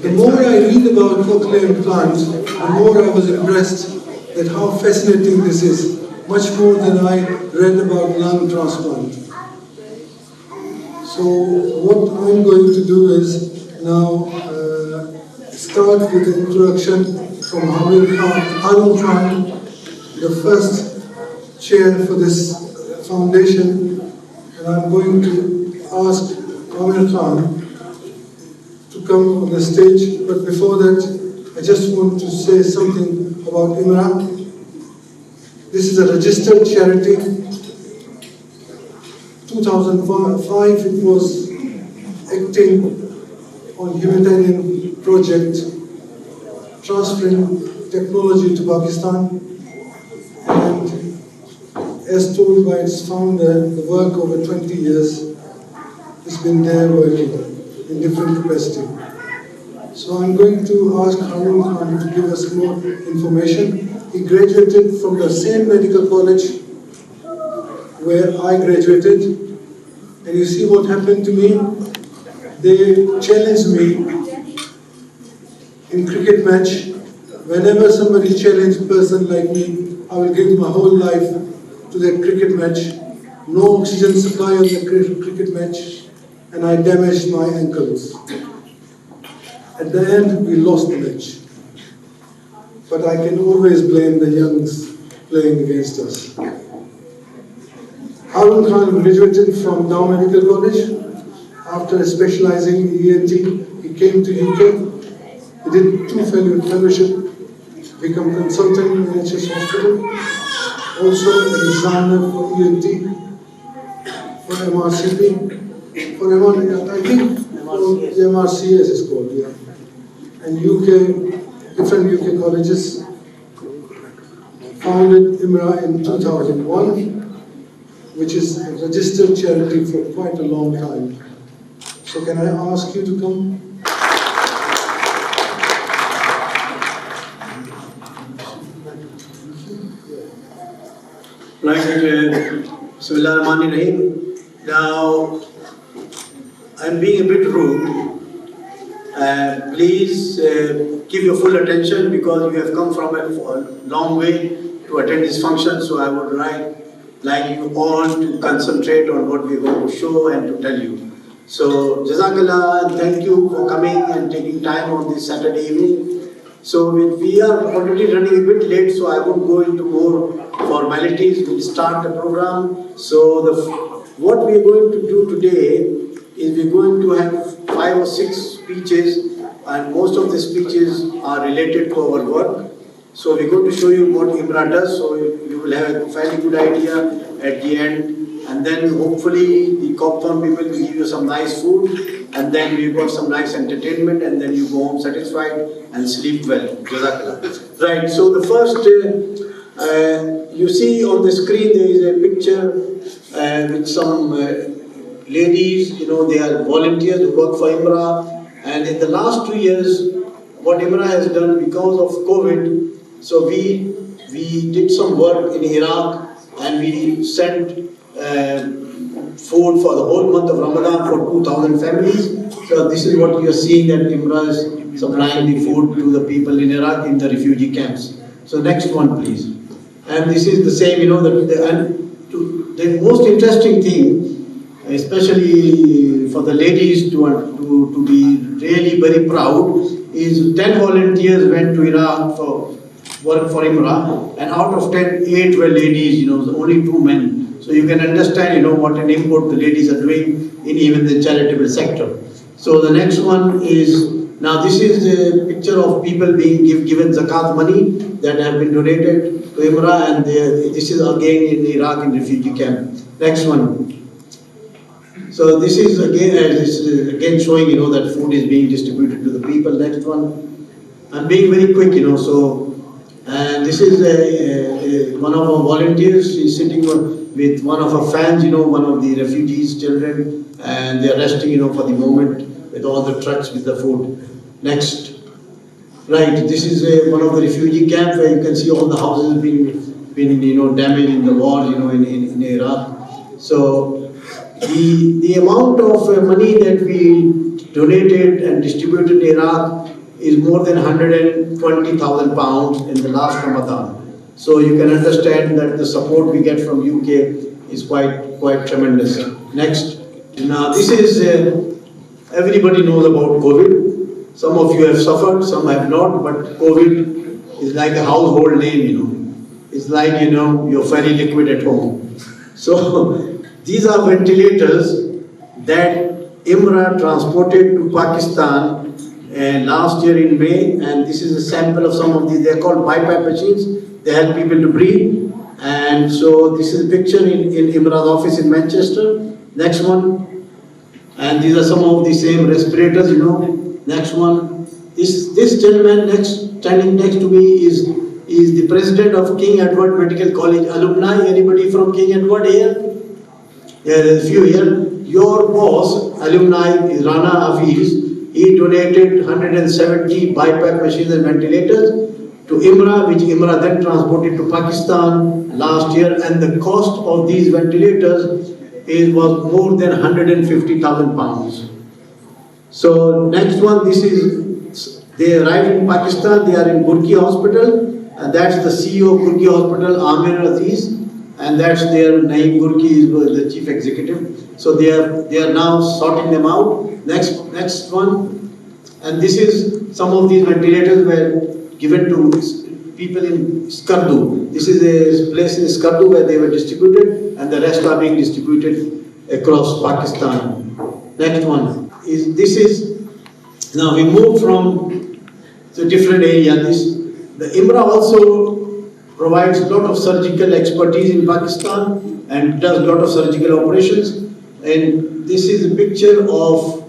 The more I read about cochlear implants, the more I was impressed at how fascinating this is, much more than I read about lung transplant. So what I'm going to do is now start with the introduction from Haroon Khan, the first chair for this foundation, and I'm going to ask Haroon Khan to come on the stage. But before that, I just want to say something about IMRA. This is a registered charity. 2005 it was acting on humanitarian project, transferring technology to Pakistan, and as told by its founder, the work over 20 years has been there working in different capacity. So I'm going to ask Haroon Khan to give us more information. He graduated from the same medical college where I graduated, and you see what happened to me. They challenged me in cricket match. Whenever somebody challenged a person like me, I will give my whole life to that cricket match. No oxygen supply on the cricket match, and I damaged my ankles. At the end, we lost the match. But I can always blame the youngs playing against us. Haroon Khan graduated from Dow Medical College. After specializing in ENT, he came to UK. He did 2 fellowships, became consultant in NHS Hospital, also an examiner for ENT, for MRCP, for I think MRCS is called, yeah. And different UK colleges. Founded IMRA in 2001, which is a registered charity for quite a long time. So can I ask you to come? Right, Bismillah ar-Rahman ar-Rahim. Now, I'm being a bit rude. Please give your full attention because you have come from a long way to attend this function. So I would like you all to concentrate on what we're going to show and to tell you. So, Jazakallah, and thank you for coming and taking time on this Saturday evening. So, we are already running a bit late, so I won't go into more formalities. We'll start the program. So, what we are going to do today is we're going to have 5 or 6 speeches, and most of the speeches are related to our work. So, we're going to show you what IMRA does, so you will have a fairly good idea at the end. And then hopefully the Copthorne people will give you some nice food, and then we've got some nice entertainment, and then you go home satisfied and sleep well. Jazakallah. Right, so the first, you see on the screen there is a picture with some ladies, they are volunteers who work for IMRA, and in the last 2 years, what IMRA has done because of COVID, so we did some work in Iraq, and we sent food for the whole month of Ramadan for 2,000 families. So this is what you are seeing, that IMRA is supplying the food to the people in Iraq in the refugee camps. So next one please. And this is the same, the most interesting thing, especially for the ladies to be really very proud, is 10 volunteers went to Iraq for work for IMRA, and out of 10, 8 were ladies, only 2 men. So you can understand, what an input the ladies are doing in even the charitable sector. So the next one is, now this is a picture of people being given zakat money that have been donated to IMRA, and this is again in Iraq in refugee camp. Next one. So this is again showing, that food is being distributed to the people. Next one. I'm being very quick, and this is one of our volunteers. She's sitting with one of her fans, one of the refugees' children, and they're resting, for the moment with all the trucks with the food. Next. Right, this is one of the refugee camps where you can see all the houses being damaged in the war, in Iraq. So The amount of money that we donated and distributed in Iraq is more than 120,000 pounds in the last Ramadan. So you can understand that the support we get from UK is quite tremendous. Next. Now this is, everybody knows about COVID. Some of you have suffered, some have not, but COVID is like a household name, you know. It's like, you know, you're very liquid at home. So these are ventilators that IMRA transported to Pakistan last year in May, and this is a sample of some of these. They're called BiPAP machines. They help people to breathe. And so this is a picture in IMRA's office in Manchester. Next one. And these are some of the same respirators, you know. Next one. This gentleman standing next to me is the president of King Edward Medical College alumni. Anybody from King Edward here? Yeah, there's a few here. Your boss, alumni, is Rana Hafiz. He donated 170 BiPAP machines and ventilators to IMRA, which IMRA then transported to Pakistan last year, and the cost of these ventilators was more than 150,000 pounds. So next one, they arrived in Pakistan, they are in Burki Hospital, and that's the CEO of Burki Hospital, Amir Aziz, and that's their Naeem Burki is the chief executive. So they are now sorting them out. Next one, and this is some of these ventilators were given to people in Skardu. This is a place in Skardu where they were distributed, and the rest are being distributed across Pakistan. Next one is now we move from the different areas. The IMRA also provides a lot of surgical expertise in Pakistan and does a lot of surgical operations. And this is a picture of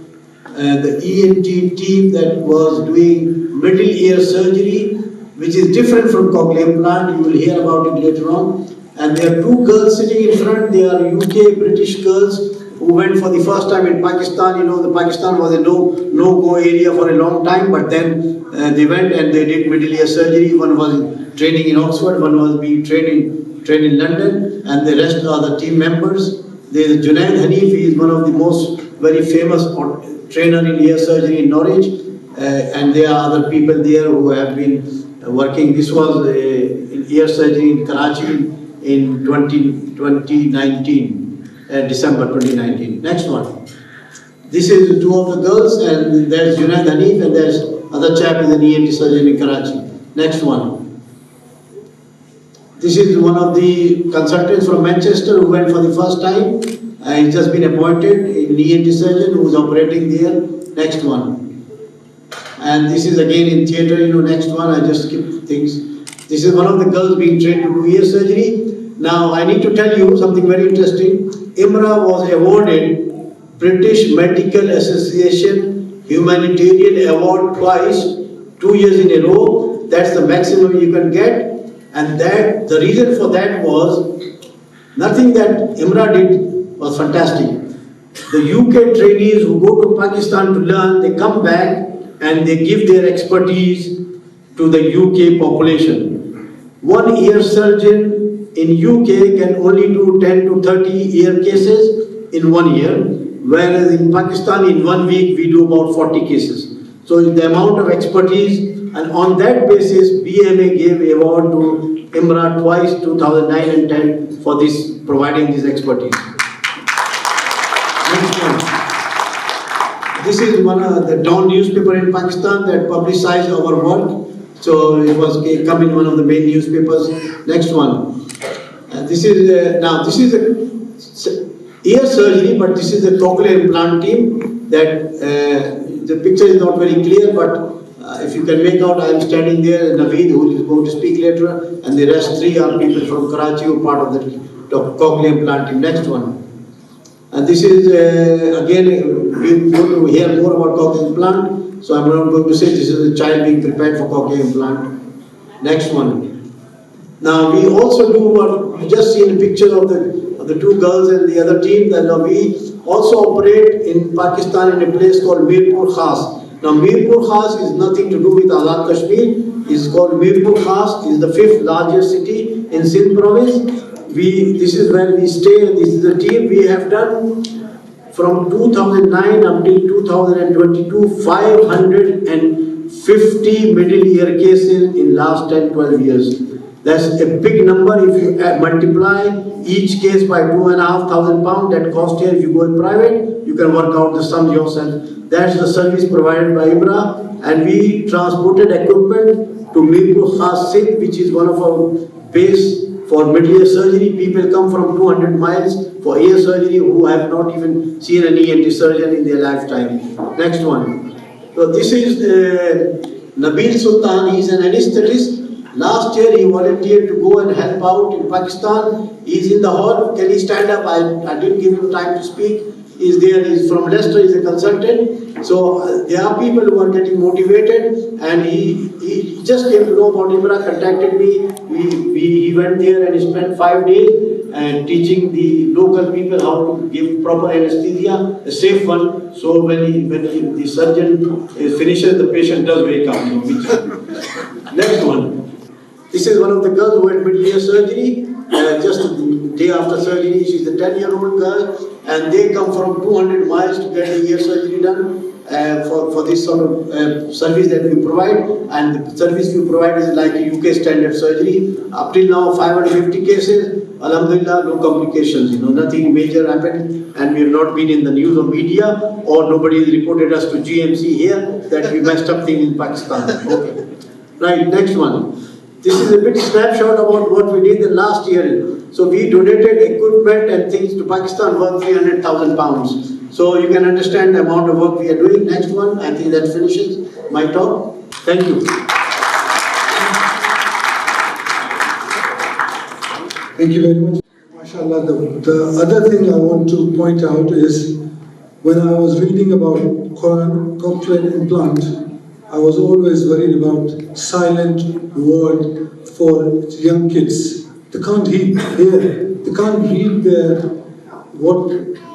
the ENT team that was doing middle ear surgery, which is different from cochlear implant. You will hear about it later on. And there are two girls sitting in front. They are UK British girls who went for the first time in Pakistan. You know, the Pakistan was a no-go area for a long time, but then they went and they did middle ear surgery. One was training in Oxford, one was being trained in London, and the rest are the team members. There is Junaid Hanif. He is one of the most very famous trainer in ear surgery in Norwich, and there are other people there who have been working. This was in ear surgery in Karachi in 2019, December 2019. Next one. This is two of the girls, and there's Junaid Hanif, and there's other chap is an ENT surgeon in Karachi. Next one. This is one of the consultants from Manchester who went for the first time. He's just been appointed an ENT surgeon who is operating there. Next one. And this is again in theatre, you know, next one, I just skipped things. This is one of the girls being trained to do ear surgery. Now, I need to tell you something very interesting. IMRA was awarded British Medical Association Humanitarian Award twice, 2 years in a row. That's the maximum you can get. And that the reason for that was nothing that IMRA did was fantastic. The UK trainees who go to Pakistan to learn, they come back and they give their expertise to the UK population. One ear surgeon in UK can only do 10 to 30 ear cases in 1 year, whereas in Pakistan in 1 week we do about 40 cases. So the amount of expertise, and on that basis BMA gave award to IMRA twice, 2009 and 10, for this, providing this expertise. Next one. This is one of the Dawn newspaper in Pakistan that publicized our work. So it was come in one of the main newspapers. Next one. This is now this is a ear surgery, but this is the cochlear implant team. That the picture is not very clear, but if you can make out, I am standing there. Noweed, who is going to speak later, and the rest three are people from Karachi who are part of the cochlear implant team. Next one. And this is again, we're going to hear more about cochlear implant. So I'm not going to say this is a child being prepared for cochlear implant. Next one. Now we also do what you just seen a picture of the two girls and the other team. That we also operate in Pakistan in a place called Mirpur Khas. Now Mirpur Khas is nothing to do with Azad Kashmir. It's called Mirpur Khas. Is the 5th largest city in Sindh province, this is where we stay. This is the team. We have done from 2009 until 2022, 550 middle ear cases in last 10-12 years. That's a big number. If you multiply each case by £2,500 that cost here, if you go in private, you can work out the sum yourself. That's the service provided by IMRA, and we transported equipment to Mirpur Khas, which is one of our base for middle ear surgery. People come from 200 miles for ear surgery who have not even seen an ENT surgeon in their lifetime. Next one. So this is Nabil Sultan. He's an anesthetist. Last year he volunteered to go and help out in Pakistan. He's in the hall. Can he stand up? I didn't give him time to speak. He's there. He's from Leicester. He's a consultant. So there are people who are getting motivated, and he just came to know about IMRA, contacted me. He went there and he spent 5 days and teaching the local people how to give proper anesthesia, a safe one. So when the surgeon finishes, the patient does wake up. Next one. This is one of the girls who had middle ear surgery. Just the day after surgery, she's a 10-year-old girl, and they come from 200 miles to get the ear surgery done for this sort of service that we provide. And the service we provide is like a UK standard surgery. Up till now, 550 cases. Alhamdulillah, no complications. Nothing major happened, and we have not been in the news or media, or nobody has reported us to GMC here that we messed up things in Pakistan. Okay. Right. Next one. This is a bit snapshot about what we did the last year. So we donated equipment and things to Pakistan worth £300,000. So you can understand the amount of work we are doing. Next one, I think that finishes my talk. Thank you. Thank you very much. MashaAllah, the other thing I want to point out is when I was reading about Cochlear implant, I was always worried about silent word for young kids. They can't hear, they can't read what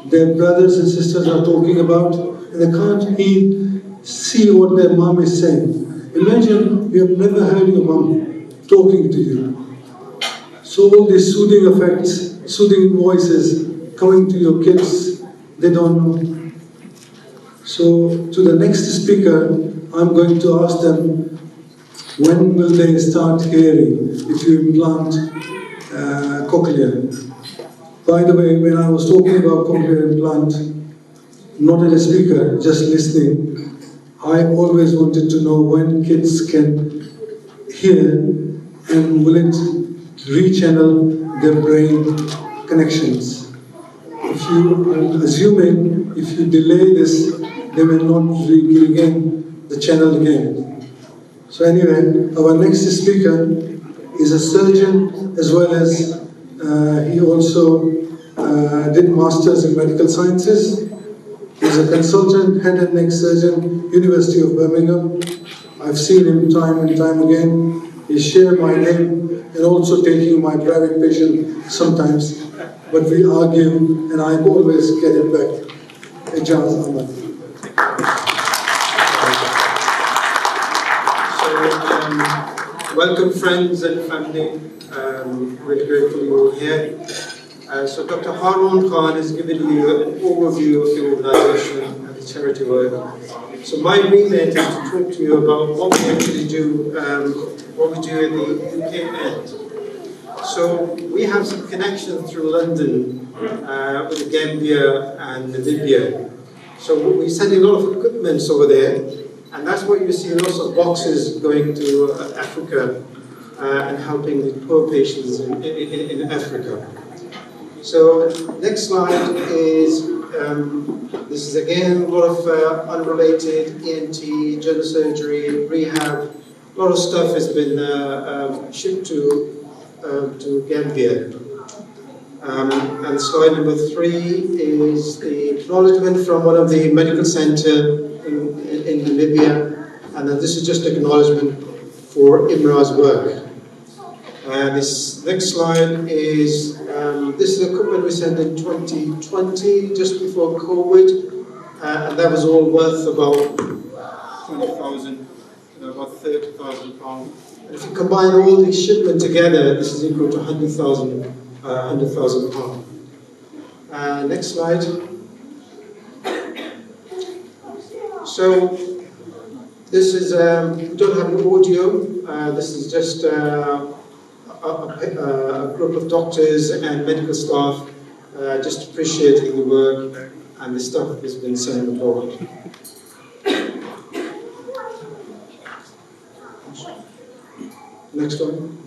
their brothers and sisters are talking about, and they can't see what their mom is saying. Imagine you have never heard your mom talking to you. So all these soothing effects, soothing voices coming to your kids, they don't know. So to the next speaker, I'm going to ask them, when will they start hearing if you implant Cochlear? By the way, when I was talking about Cochlear implant, not as a speaker, just listening, I always wanted to know when kids can hear and will it rechannel their brain connections. I'm assuming if you delay this, they will not regain the channel again. So anyway, our next speaker is a surgeon as well as he also did masters in medical sciences. He's a consultant, head and neck surgeon, University of Birmingham. I've seen him time and time again. He shared my name and also taking my private patient sometimes. But we argue and I always get it back. Ijaz Ahmed. Welcome friends and family, really grateful you're all here. So Dr. Haroon Khan has given you an overview of the organisation and the charity work. So my remit is to talk to you about what we actually do, what we do at the UK end. So we have some connections through London with the Gambia and Namibia. So we're sending a lot of equipment over there. And that's why you see lots of boxes going to Africa and helping the poor patients in Africa. So next slide is, this is again a lot of unrelated ENT, general surgery, rehab. A lot of stuff has been shipped to Gambia. And slide number 3 is the acknowledgement from one of the medical centre in Namibia, and then this is just acknowledgement for IMRA's work. This next slide is, this is equipment we sent in 2020, just before COVID, and that was all worth about 20,000, about £30,000. And if you combine all these shipments together, this is equal to £100,000 £100,000. Next slide. So this is, we don't have an audio, this is just a group of doctors and medical staff just appreciating the work and the stuff that has been sent abroad. Next one.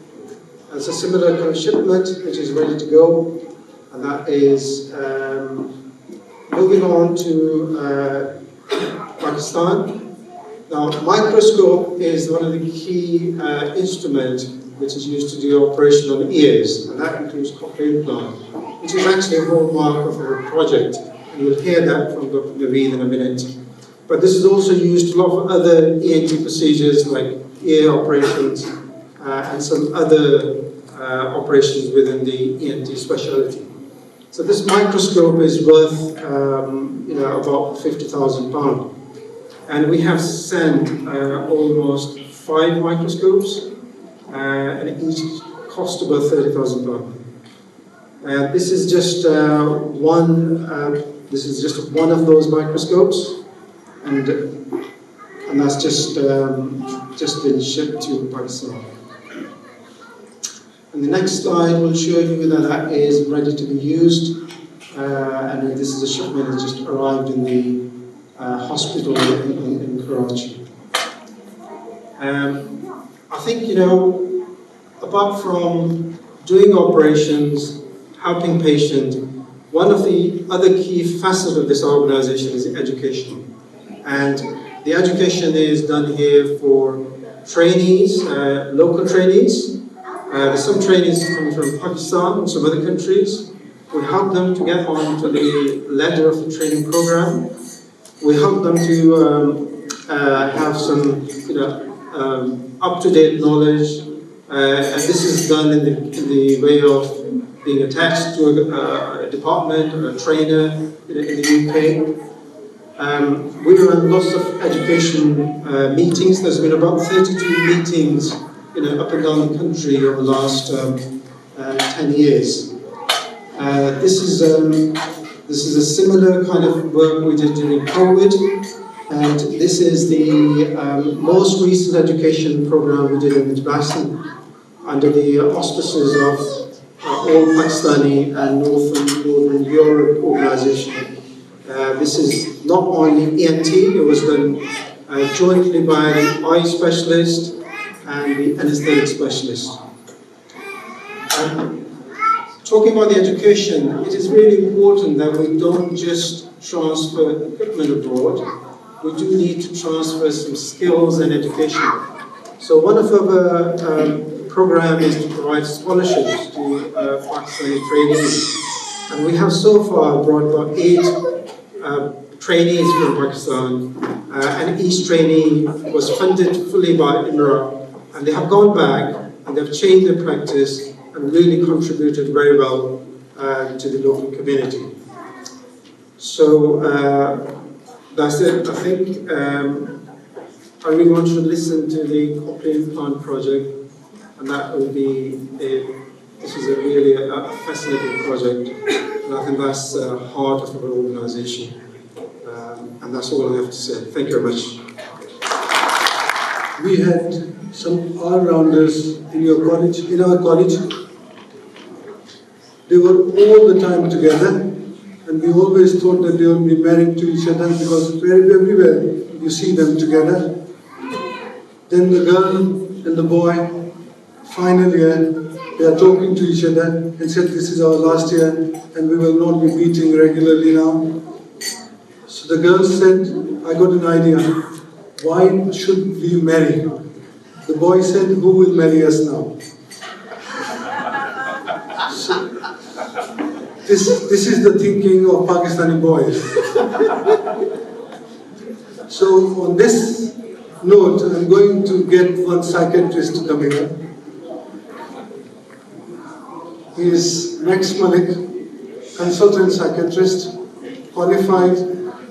It's a similar kind of shipment which is ready to go, and that is moving on to Pakistan. Now, microscope is one of the key instruments which is used to do operation on ears, and that includes cochlear implant, which is actually a hallmark of our project, and you'll hear that from Dr. Noweed in a minute. But this is also used in a lot of other ENT procedures like ear operations and some other operations within the ENT specialty. So this microscope is worth about £50,000. And we have sent almost 5 microscopes, and each cost about £30,000. This is just one. This is just one of those microscopes, and that's just been shipped to Pakistan. And the next slide will show you that that is ready to be used, and this is a shipment that just arrived in the hospital in Karachi. I think, apart from doing operations, helping patients, one of the other key facets of this organization is education. And the education is done here for trainees, local trainees. There's some trainees coming from Pakistan and some other countries. We help them to get on to the ladder of the training program. We help them to have some, up-to-date knowledge, and this is done in the way of being attached to a department or a trainer in the UK. We run lots of education meetings. There's been about 32 meetings, up and down the country over the last 10 years. This is a similar kind of work we did during COVID, and this is the most recent education program we did in Ijaz under the auspices of all Pakistani and Northern Europe organization. This is not only ENT, it was done jointly by the eye specialist and the anesthetic specialist. Talking about the education, it is really important that we don't just transfer equipment abroad. We do need to transfer some skills and education. So one of our programs is to provide scholarships to Pakistani trainees. And we have so far brought about 8 trainees from Pakistan, and each trainee was funded fully by IMRA. And they have gone back and they've changed their practice and really contributed very well to the local community. So that's it. I think I really want you to listen to the Cochlear Implant project, and that will be this is really a fascinating project, and I think that's the heart of our organization. And that's all I have to say. Thank you very much. We had some all-rounders in your college, in our college. They were all the time together, and we always thought that they would be married to each other because everywhere you see them together. Then the girl and the boy, finally, they are talking to each other and said, this is our last year and we will not be meeting regularly now. So the girl said, I got an idea. Why should we marry? The boy said, who will marry us now? So, this is the thinking of Pakistani boys. So on this note, I'm going to get one psychiatrist to come here. He is Max Malik, consultant psychiatrist, qualified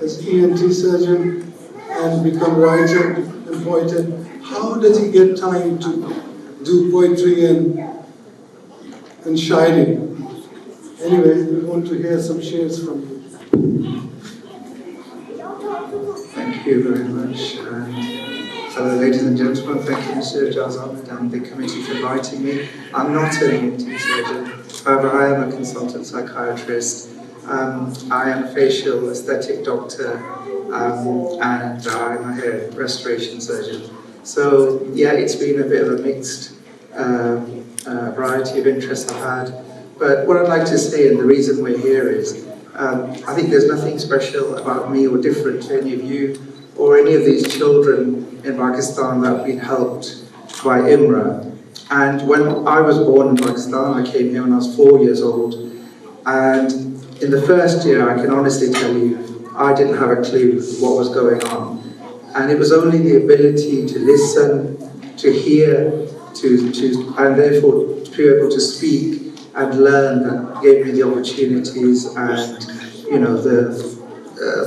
as ENT surgeon and become writer and poet. How does he get time to do poetry and shairi? Anyway, we want to hear some shares from you. Thank you very much. Hello, ladies and gentlemen. Thank you, Mr. Ijaz Ahmed and the committee for inviting me. I'm not an ENT surgeon. However, I am a consultant psychiatrist. I am a facial aesthetic doctor, and I'm a hair restoration surgeon. So, yeah, it's been a bit of a mixed variety of interests I've had. But what I'd like to say, and the reason we're here is, I think there's nothing special about me or different to any of you or any of these children in Pakistan that have been helped by IMRA. And when I was born in Pakistan, I came here when I was 4 years old. And in the first year, I can honestly tell you, I didn't have a clue what was going on. And it was only the ability to listen, to hear, and therefore to be able to speak and learn that gave me the opportunities and, you know, the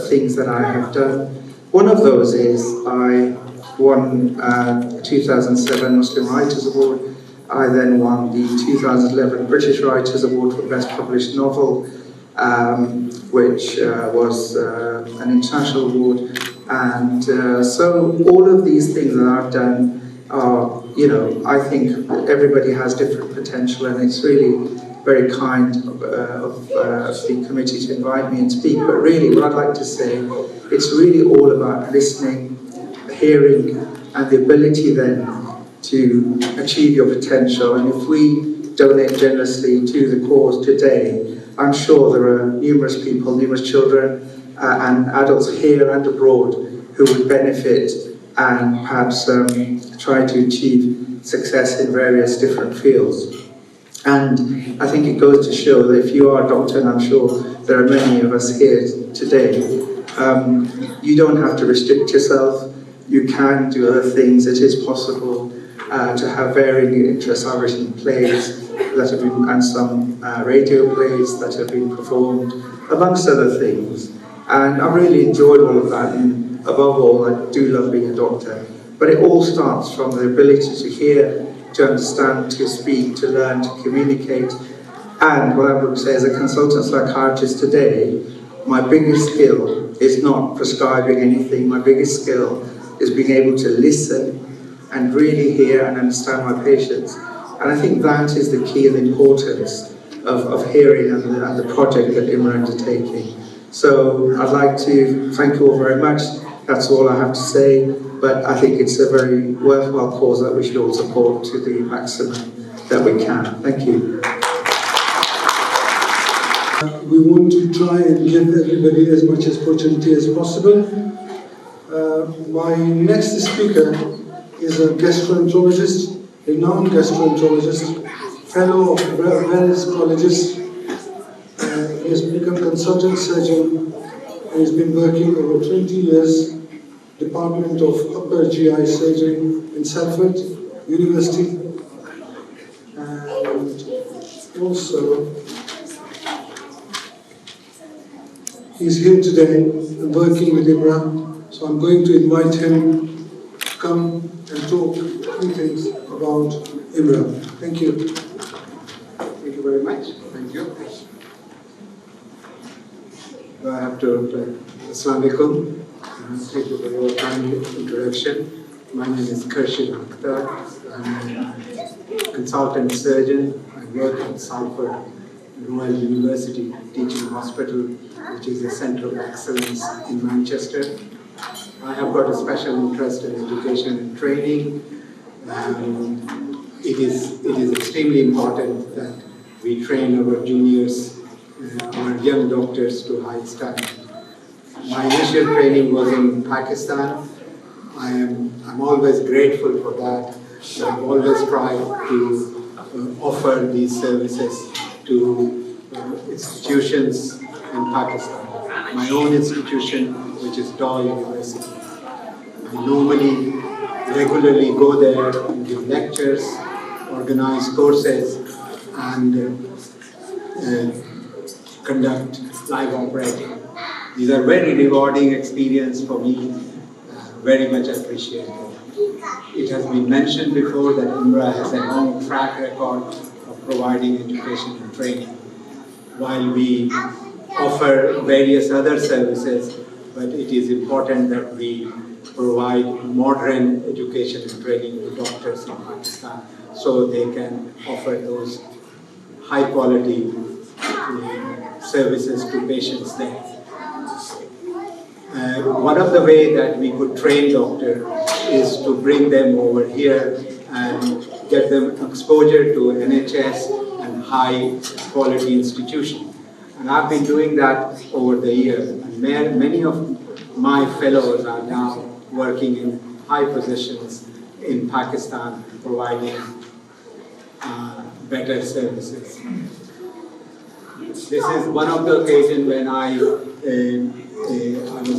things that I have done. One of those is I won the 2007 Muslim Writers Award. I then won the 2011 British Writers Award for Best Published Novel, which was an international award. And so all of these things that I've done are, you know, I think everybody has different potential, and it's really very kind of the committee to invite me and speak. But really, what I'd like to say, it's really all about listening, hearing, and the ability then to achieve your potential. And if we donate generously to the cause today, I'm sure there are numerous people, numerous children and adults here and abroad who would benefit and perhaps try to achieve success in various different fields. And I think it goes to show that if you are a doctor, and I'm sure there are many of us here today, you don't have to restrict yourself. You can do other things. It is possible to have varying interests. I've written plays that have been, and some radio plays that have been performed, amongst other things. And I've really enjoyed all of that. And above all, I do love being a doctor. But it all starts from the ability to hear, to understand, to speak, to learn, to communicate. And what I would say as a consultant psychiatrist today, my biggest skill is not prescribing anything. My biggest skill is being able to listen and really hear and understand my patients. And I think that is the key and the importance of hearing and the project that IMRA are undertaking. So I'd like to thank you all very much. That's all I have to say. But I think it's a very worthwhile cause that we should all support to the maximum that we can. Thank you. We want to try and give everybody as much opportunity as possible. My next speaker is a gastroenterologist, renowned gastroenterologist, fellow of various colleges. He has become consultant surgeon and has been working over 20 years, Department of Upper GI Surgery in Salford University, and also he's here today and working with IMRA. So I'm going to invite him to come and talk a few things about IMRA. Thank you. Thank you very much. Thank you. I have to, Assalamu alaikum. Thank you for your kind introduction. My name is Khurshid Akhtar. I'm a consultant surgeon. I work at Salford Royal University Teaching Hospital, which is a centre of excellence in Manchester. I have got a special interest in education and training. It is extremely important that we train our juniors, our young doctors to high standard. My initial training was in Pakistan. I'm always grateful for that. I've always tried to offer these services to institutions in Pakistan. My own institution, which is Daw University. I normally regularly go there and give lectures, organize courses, and conduct live operating. These are very rewarding experience for me, very much appreciated. It has been mentioned before that IMRA has a long track record of providing education and training. while we offer various other services, but it is important that we provide modern education and training to doctors in Pakistan so they can offer those high quality services to patients there. One of the ways that we could train doctors is to bring them over here and get them exposure to NHS and high quality institutions. And I've been doing that over the years. And many of my fellows are now working in high positions in Pakistan, providing better services. This is one of the occasions when I was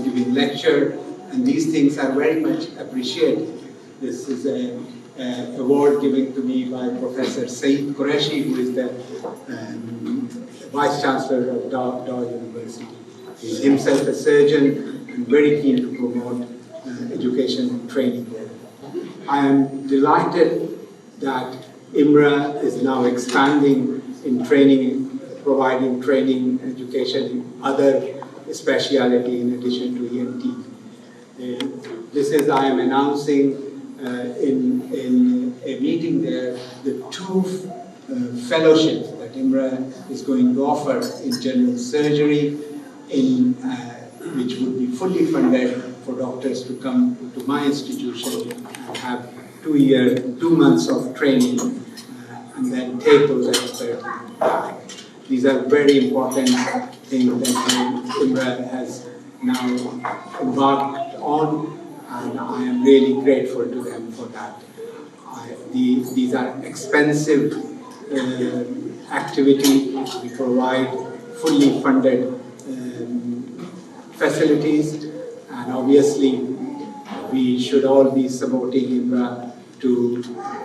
giving lecture, and these things are very much appreciated. This is an award given to me by Professor Saeed Qureshi, who is the Vice Chancellor of Dar University. He is himself a surgeon and very keen to promote education and training there. I am delighted that IMRA is now expanding in training, providing training, education in other specialty in addition to ENT. I am announcing in a meeting there the 2 fellowships that IMRA is going to offer in general surgery, which would be fully funded for doctors to come to my institution and have 2 months of training and then take those experts. These are very important things that IMRA has now embarked on, and I am really grateful to them for that. These are expensive activities. We provide fully funded facilities, and obviously we should all be supporting IMRA to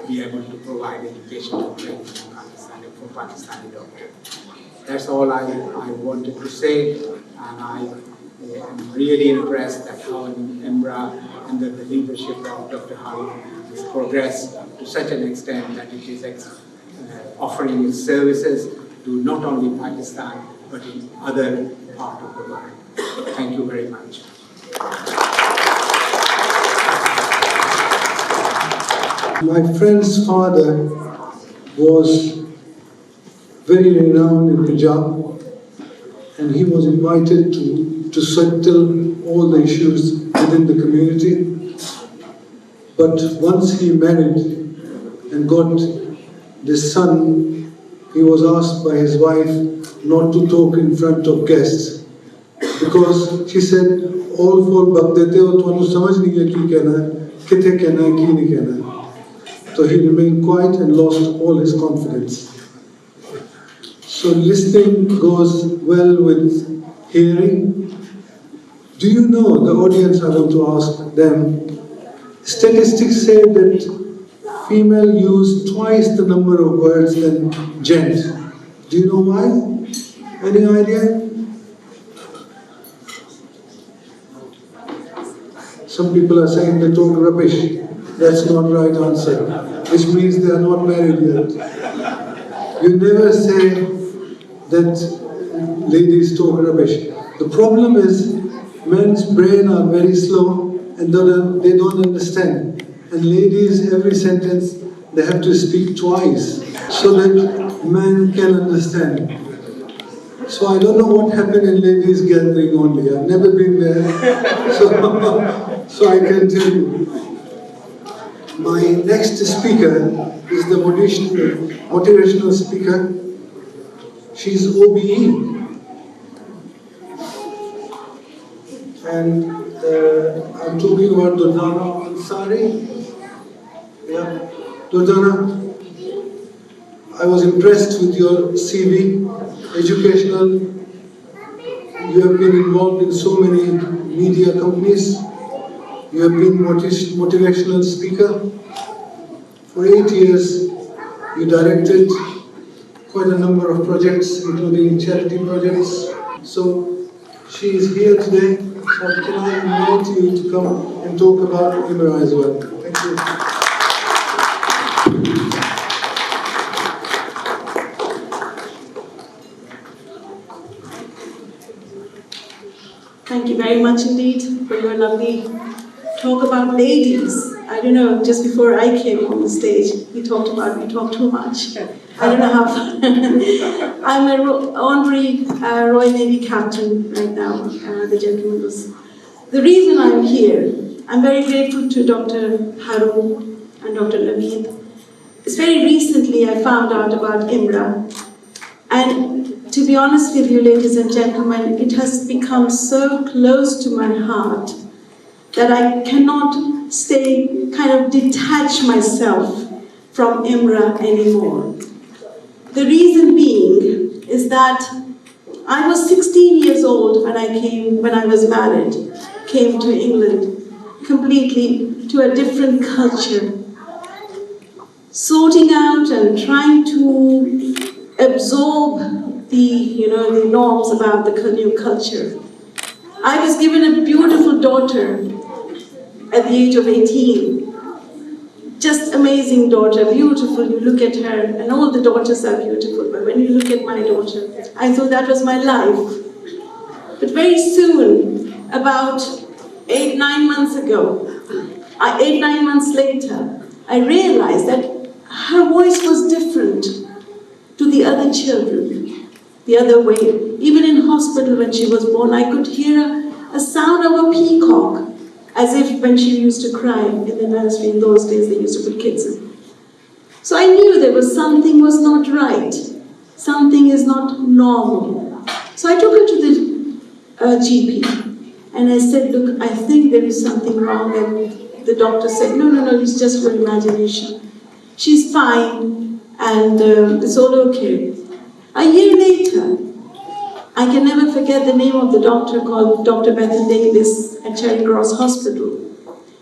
be able to provide education and training for Pakistani doctors. That's all I wanted to say, and I am really impressed at how IMRA, under the leadership of Dr. Haroon, has progressed to such an extent that it is offering its services to not only Pakistan, but in other parts of the world. Thank you very much. My friend's father was very renowned in Punjab, and he was invited to settle all the issues within the community. But once he married and got this son, he was asked by his wife not to talk in front of guests, because she said, all for bagdete ho tonu samajh nahi hai ki kehna hai, kithe kehna hai, ki nahi kehna hai. So he remained quiet and lost all his confidence. So listening goes well with hearing. Do you know, the audience, I want to ask them, statistics say that female use twice the number of words than gent. Do you know why? Any idea? Some people are saying they talk rubbish. That's not the right answer, which means they are not married yet. You never say that ladies talk rubbish. The problem is men's brain are very slow and they don't understand. And ladies, every sentence, they have to speak twice so that men can understand. So I don't know what happened in ladies' gathering only. I've never been there, so I can tell you. My next speaker is the motivational speaker. She's OBE. And I'm talking about Durdana Ansari. Yeah, Durdana, I was impressed with your CV, educational. You have been involved in so many media companies. You have been motivational speaker. For 8 years, you directed quite a number of projects, including charity projects. So she is here today. So can I invite you to come and talk about IMRA as well? Thank you. Thank you very much indeed for your lovely talk about ladies. I don't know, just before I came on the stage, we talked too much. I don't know how. I'm an honorary Royal Navy captain right now, the gentleman was. The reason I'm here, I'm very grateful to Dr. Haroon and Dr. Noweed. It's very recently I found out about IMRA. And to be honest with you, ladies and gentlemen, it has become so close to my heart that I cannot stay, kind of detach myself from IMRA anymore. The reason being is that I was 16 years old when I was married, came to England, completely to a different culture. Sorting out and trying to absorb the norms about the new culture. I was given a beautiful daughter at the age of 18. Just amazing daughter, beautiful. You look at her, and all the daughters are beautiful, but when you look at my daughter, I thought that was my life. But very soon, about 8-9 months ago, 8-9 months later, I realized that her voice was different to the other children, the other way. Even in hospital when she was born, I could hear a sound of a peacock, as if when she used to cry in the nursery. In those days, they used to put kids in. So I knew there was something was not right. Something is not normal. So I took her to the GP, and I said, look, I think there is something wrong. And the doctor said, no, it's just your imagination. She's fine, and it's all okay. A year later, I can never forget the name of the doctor, called Dr. Bethel Davis at Charing Cross Hospital.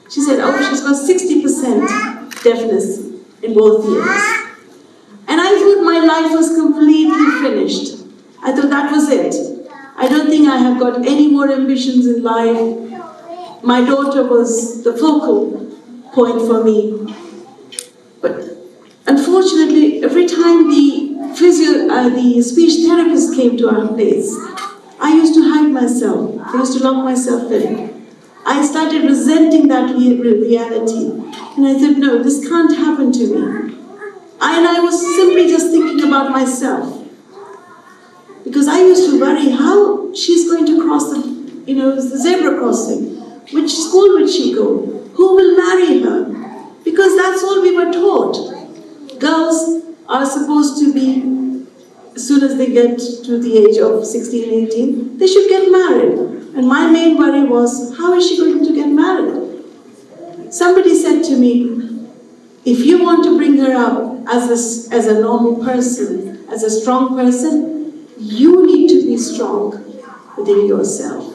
She said, oh, she's got 60% deafness in both ears. And I thought my life was completely finished. I thought that was it. I don't think I have got any more ambitions in life. My daughter was the focal point for me. But unfortunately, every time the speech therapist came to our place, I used to hide myself. I used to lock myself in. I started resenting that reality. And I said, no, this can't happen to me. And I was simply just thinking about myself. Because I used to worry how she's going to cross the zebra crossing. Which school will she go? Who will marry her? Because that's all we were taught. Girls are supposed to be, as soon as they get to the age of 16, 18, they should get married. And my main worry was, how is she going to get married? Somebody said to me, if you want to bring her up as a normal person, as a strong person, you need to be strong within yourself.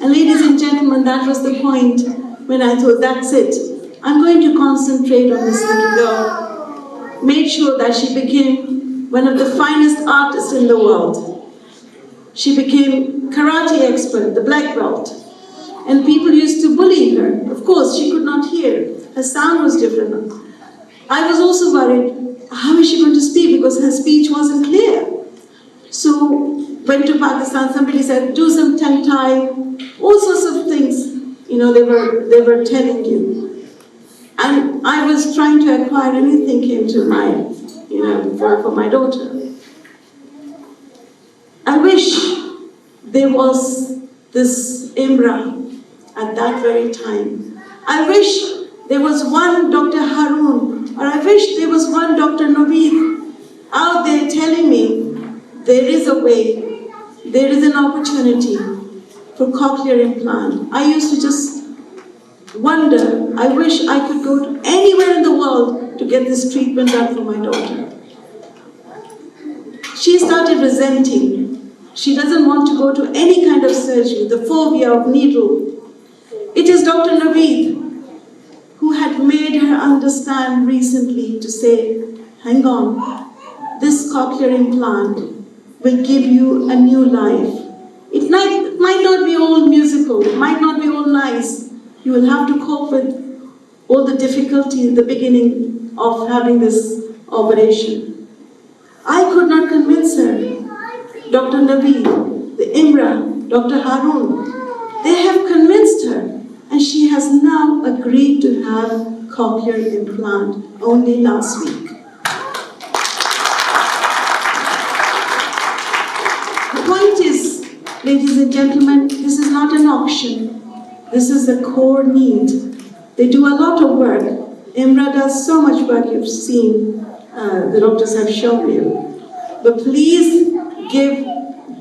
And ladies and gentlemen, that was the point when I thought, that's it. I'm going to concentrate on this little girl. Made sure that she became one of the finest artists in the world. She became karate expert, the black belt. And people used to bully her. Of course, she could not hear. Her sound was different. I was also worried, how is she going to speak? Because her speech wasn't clear. So, went to Pakistan, somebody said, do some tongue tie, all sorts of things, they were telling you. And I was trying to acquire anything came to mind, for my daughter. I wish there was this IMRA at that very time. I wish there was one Dr. Haroon, or I wish there was one Dr. Noweed out there telling me there is a way, there is an opportunity for cochlear implant. I used to just wonder, I wish I could go to anywhere in the world to get this treatment done for my daughter. She started resenting. She doesn't want to go to any kind of surgery, the phobia of needle. It is Dr. Noweed who had made her understand recently to say, hang on, this cochlear implant will give you a new life. It might not be all musical, it might not be all nice. You will have to cope with all the difficulty in the beginning of having this operation. I could not convince her. Dr. Noweed, the IMRA, Dr. Haroon, have cochlear implant only last week. The point is, ladies and gentlemen, this is not an auction. This is a core need. They do a lot of work. IMRA does so much work, you've seen, the doctors have shown you. But please give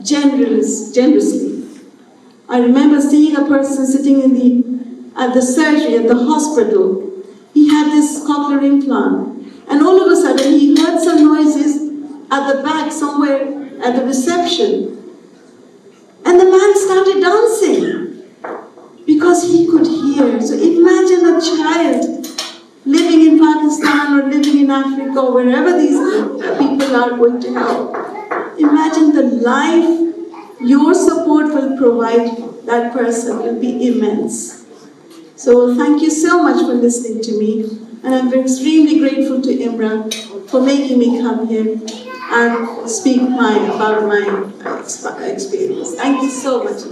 generously. I remember seeing a person sitting at the surgery at the hospital. He had this cochlear implant, and all of a sudden he heard some noises at the back somewhere at the reception. And the man started dancing because he could hear. So imagine a child living in Pakistan or living in Africa or wherever these people are going to help. Imagine the life your support will provide that person will be immense. So thank you so much for listening to me, and I'm extremely grateful to IMRA for making me come here and speak about my experience. Thank you so much.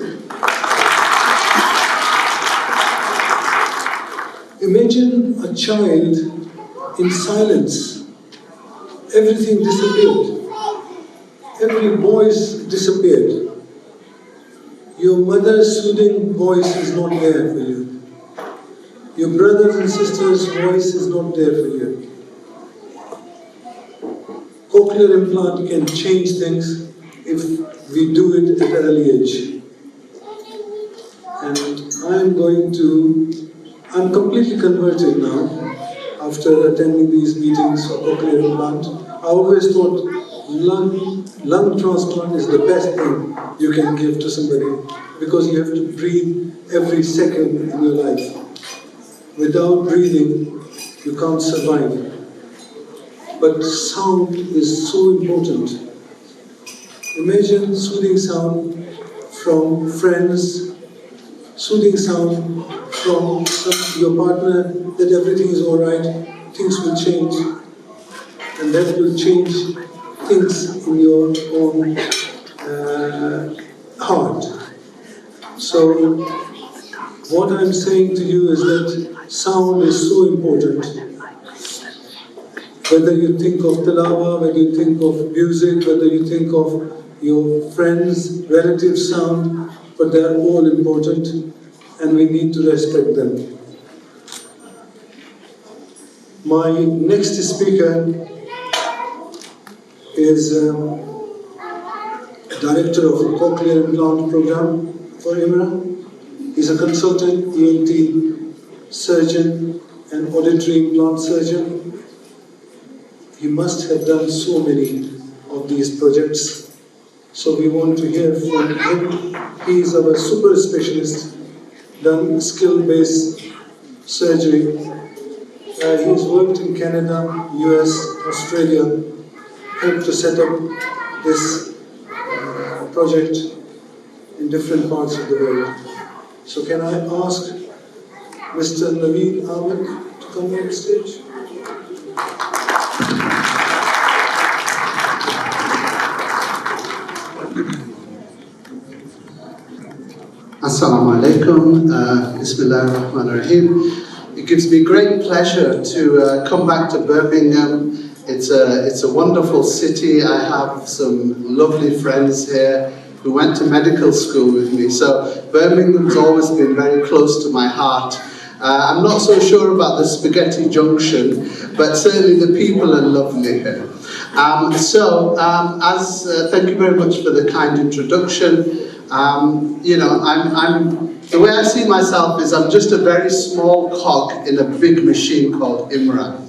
Imagine a child in silence. Everything disappeared. Every voice disappeared. Your mother's soothing voice is not there for you. Your brothers and sisters' voice is not there for you. Cochlear implant can change things if we do it at an early age. And I'm completely converted now after attending these meetings for cochlear implant. I always thought lung transplant is the best thing you can give to somebody because you have to breathe every second in your life. Without breathing, you can't survive. But sound is so important. Imagine soothing sound from friends, soothing sound from your partner that everything is all right, things will change, and that will change things in your own heart. So what I'm saying to you is that sound is so important. Whether you think of tilawa, whether you think of music, whether you think of your friends, relatives' sound, but they are all important and we need to respect them. My next speaker is Director of the Cochlear Implant Program for IMRA. He's a consultant ENT surgeon and auditory implant surgeon. He must have done so many of these projects. So we want to hear from him. He is our super specialist, done skill-based surgery. He's worked in Canada, US, Australia, helped to set up this project in different parts of the world. So can I ask Mr. Noweed Ahmed to come on the stage? Assalamu alaikum, Bismillah ar-Rahman ar-Rahim. It gives me great pleasure to come back to Birmingham. It's a wonderful city. I have some lovely friends here who went to medical school with me. So Birmingham's always been very close to my heart. I'm not so sure about the Spaghetti Junction, but certainly the people are lovely here. Thank you very much for the kind introduction. The way I see myself is I'm just a very small cog in a big machine called IMRA.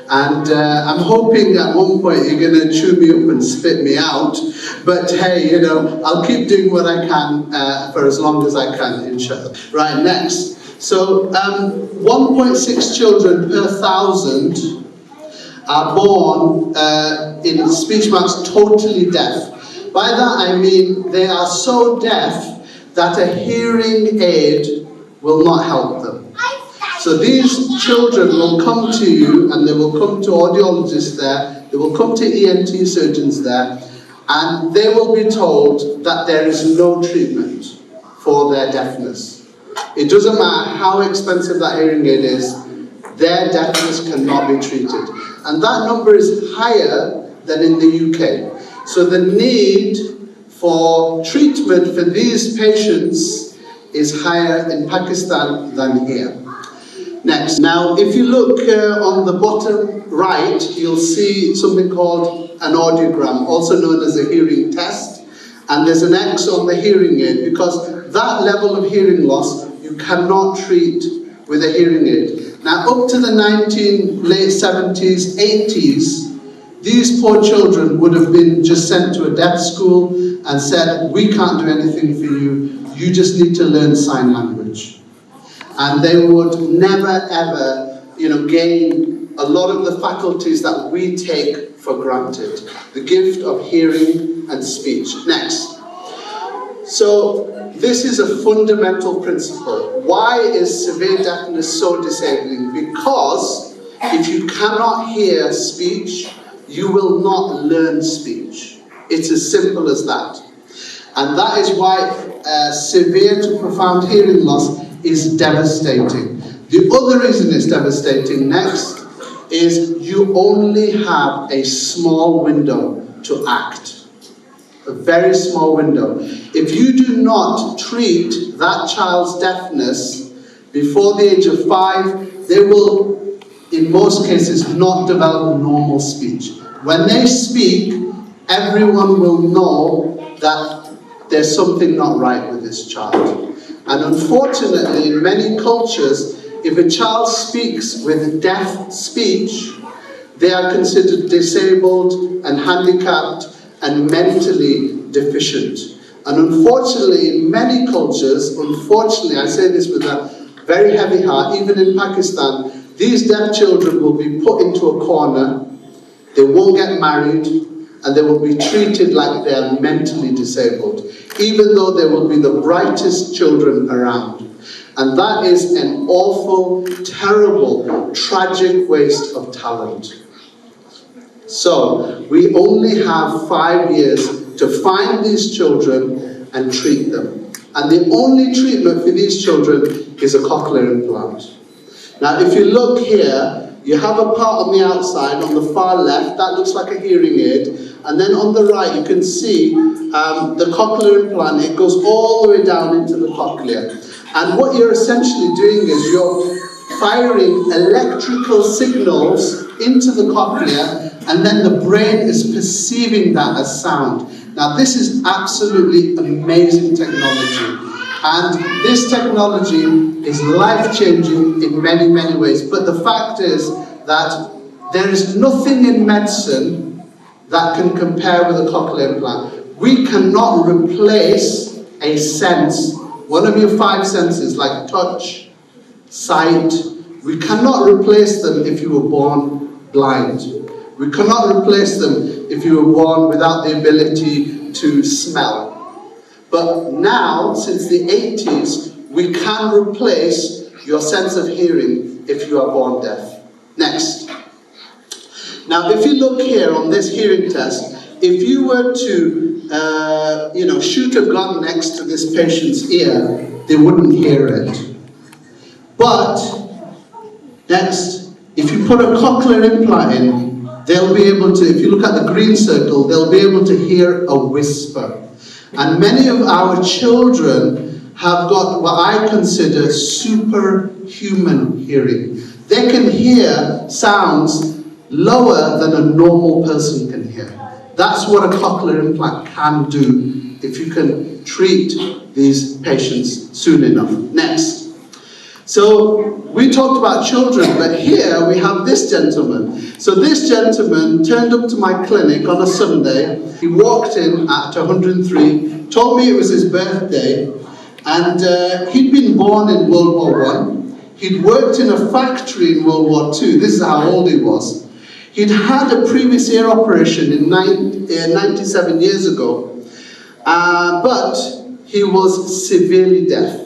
And I'm hoping at one point you're going to chew me up and spit me out. But hey, I'll keep doing what I can for as long as I can, inshallah. Right, next. So 1.6 children per 1,000 are born in speech marks totally deaf. By that I mean they are so deaf that a hearing aid will not help them. So these children will come to you and they will come to audiologists there, they will come to ENT surgeons there, and they will be told that there is no treatment for their deafness. It doesn't matter how expensive that hearing aid is, their deafness cannot be treated. And that number is higher than in the UK. So the need for treatment for these patients is higher in Pakistan than here. Next. Now, if you look on the bottom right, you'll see something called an audiogram, also known as a hearing test. And there's an X on the hearing aid, because that level of hearing loss you cannot treat with a hearing aid. Now, up to the late 70s, 80s, these poor children would have been just sent to a deaf school and said, we can't do anything for you, you just need to learn sign language. And they would never ever, gain a lot of the faculties that we take for granted. The gift of hearing and speech. Next. So this is a fundamental principle. Why is severe deafness so disabling? Because if you cannot hear speech, you will not learn speech. It's as simple as that. And that is why severe to profound hearing loss is devastating. The other reason it's devastating, next, is you only have a small window to act. A very small window. If you do not treat that child's deafness before the age of 5, they will, in most cases, not develop normal speech. When they speak, everyone will know that there's something not right with this child. And unfortunately, in many cultures, if a child speaks with deaf speech, they are considered disabled and handicapped and mentally deficient. And unfortunately, in many cultures, I say this with a very heavy heart, even in Pakistan, these deaf children will be put into a corner, they won't get married, and they will be treated like they are mentally disabled, even though they will be the brightest children around. And that is an awful, terrible, tragic waste of talent. So, we only have 5 years to find these children and treat them. And the only treatment for these children is a cochlear implant. Now, if you look here, you have a part on the outside, on the far left, that looks like a hearing aid. And then on the right, you can see the cochlear implant. It goes all the way down into the cochlea. And what you're essentially doing is you're firing electrical signals into the cochlea, and then the brain is perceiving that as sound. Now, this is absolutely amazing technology. And this technology is life-changing in many, many ways. But the fact is that there is nothing in medicine that can compare with a cochlear implant. We cannot replace a sense, one of your 5 senses, like touch, sight. We cannot replace them if you were born blind. We cannot replace them if you were born without the ability to smell. But now, since the 80s, we can replace your sense of hearing if you are born deaf. Next. Now, if you look here on this hearing test, if you were to, shoot a gun next to this patient's ear, they wouldn't hear it. But, next, if you put a cochlear implant in, they'll be able to, if you look at the green circle, they'll be able to hear a whisper. And many of our children have got what I consider superhuman hearing. They can hear sounds lower than a normal person can hear. That's what a cochlear implant can do if you can treat these patients soon enough. Next. So we talked about children, but here we have this gentleman. So this gentleman turned up to my clinic on a Sunday. He walked in at 103, told me it was his birthday, and he'd been born in World War I. He'd worked in a factory in World War II. This is how old he was. He'd had a previous ear operation in 97 years ago, but he was severely deaf.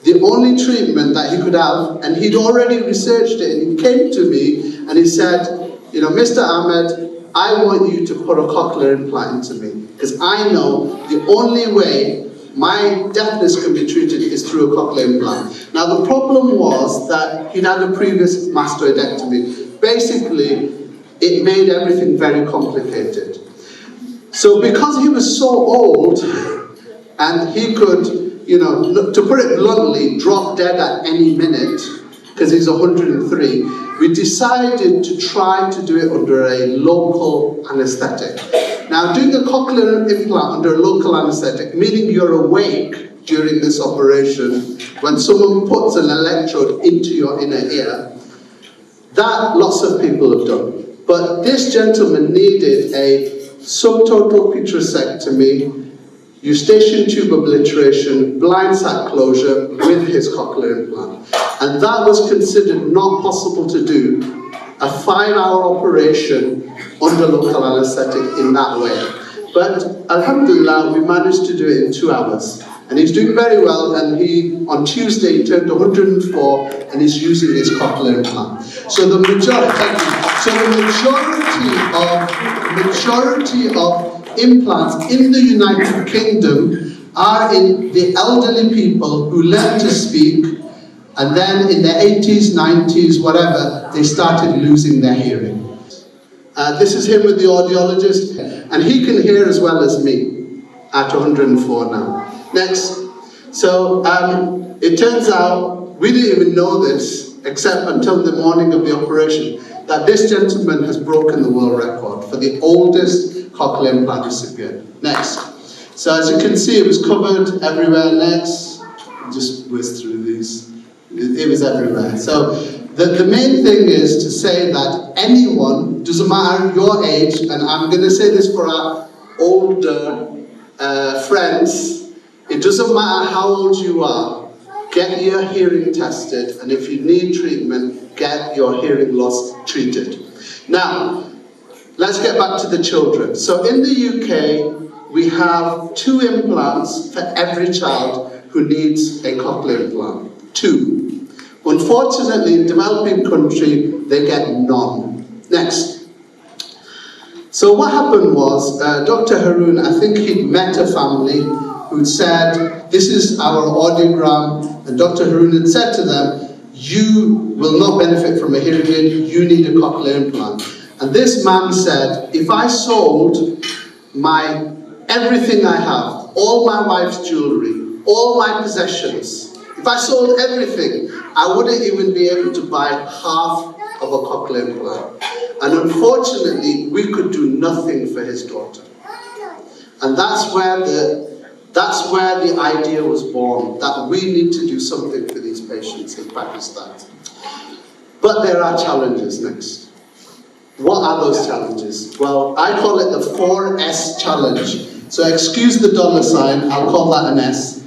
The only treatment that he could have, and he'd already researched it, and he came to me and he said, Mr. Ahmed, I want you to put a cochlear implant into me, because I know the only way my deafness can be treated is through a cochlear implant. Now the problem was that he'd had a previous mastoidectomy. Basically, it made everything very complicated. So because he was so old, and he could, you know, to put it bluntly, drop dead at any minute, because he's 103, we decided to try to do it under a local anaesthetic. Now, doing a cochlear implant under a local anaesthetic, meaning you're awake during this operation, when someone puts an electrode into your inner ear, that lots of people have done. But this gentleman needed a subtotal vitrectomy, eustachian tube obliteration, blind sac closure with his cochlear implant. And that was considered not possible to do, a 5-hour operation under local anaesthetic in that way. But alhamdulillah, we managed to do it in 2 hours. And he's doing very well, and on Tuesday he turned 104 and he's using his cochlear implant. So the majority of implants in the United Kingdom are in the elderly people who learn to speak, and then in their 80s, 90s, whatever, they started losing their hearing. This is him with the audiologist, and he can hear as well as me at 104 now. Next. So it turns out, we didn't even know this, except until the morning of the operation, that this gentleman has broken the world record for the oldest cochlear implant recipient. Next. So as you can see, it was covered everywhere. Next. Just whiz through these. It was everywhere. So the main thing is to say that anyone, doesn't matter your age, and I'm going to say this for our older friends, it doesn't matter how old you are, get your hearing tested, and if you need treatment, get your hearing loss treated. Now, let's get back to the children. So in the UK, we have 2 implants for every child who needs a cochlear implant. 2. Unfortunately, in developing country, they get none. Next. So what happened was, Dr. Haroon, I think he'd met a family who said, this is our audiogram, and Dr. Haroon had said to them, you will not benefit from a hearing aid, you need a cochlear implant. And this man said, if I sold everything I have, all my wife's jewelry, all my possessions, if I sold everything, I wouldn't even be able to buy half of a cochlear implant. And unfortunately, we could do nothing for his daughter. And that's where the idea was born, that we need to do something for these patients in Pakistan. But there are challenges next. What are those challenges? Well, I call it the 4S challenge. So excuse the dollar sign, I'll call that an S.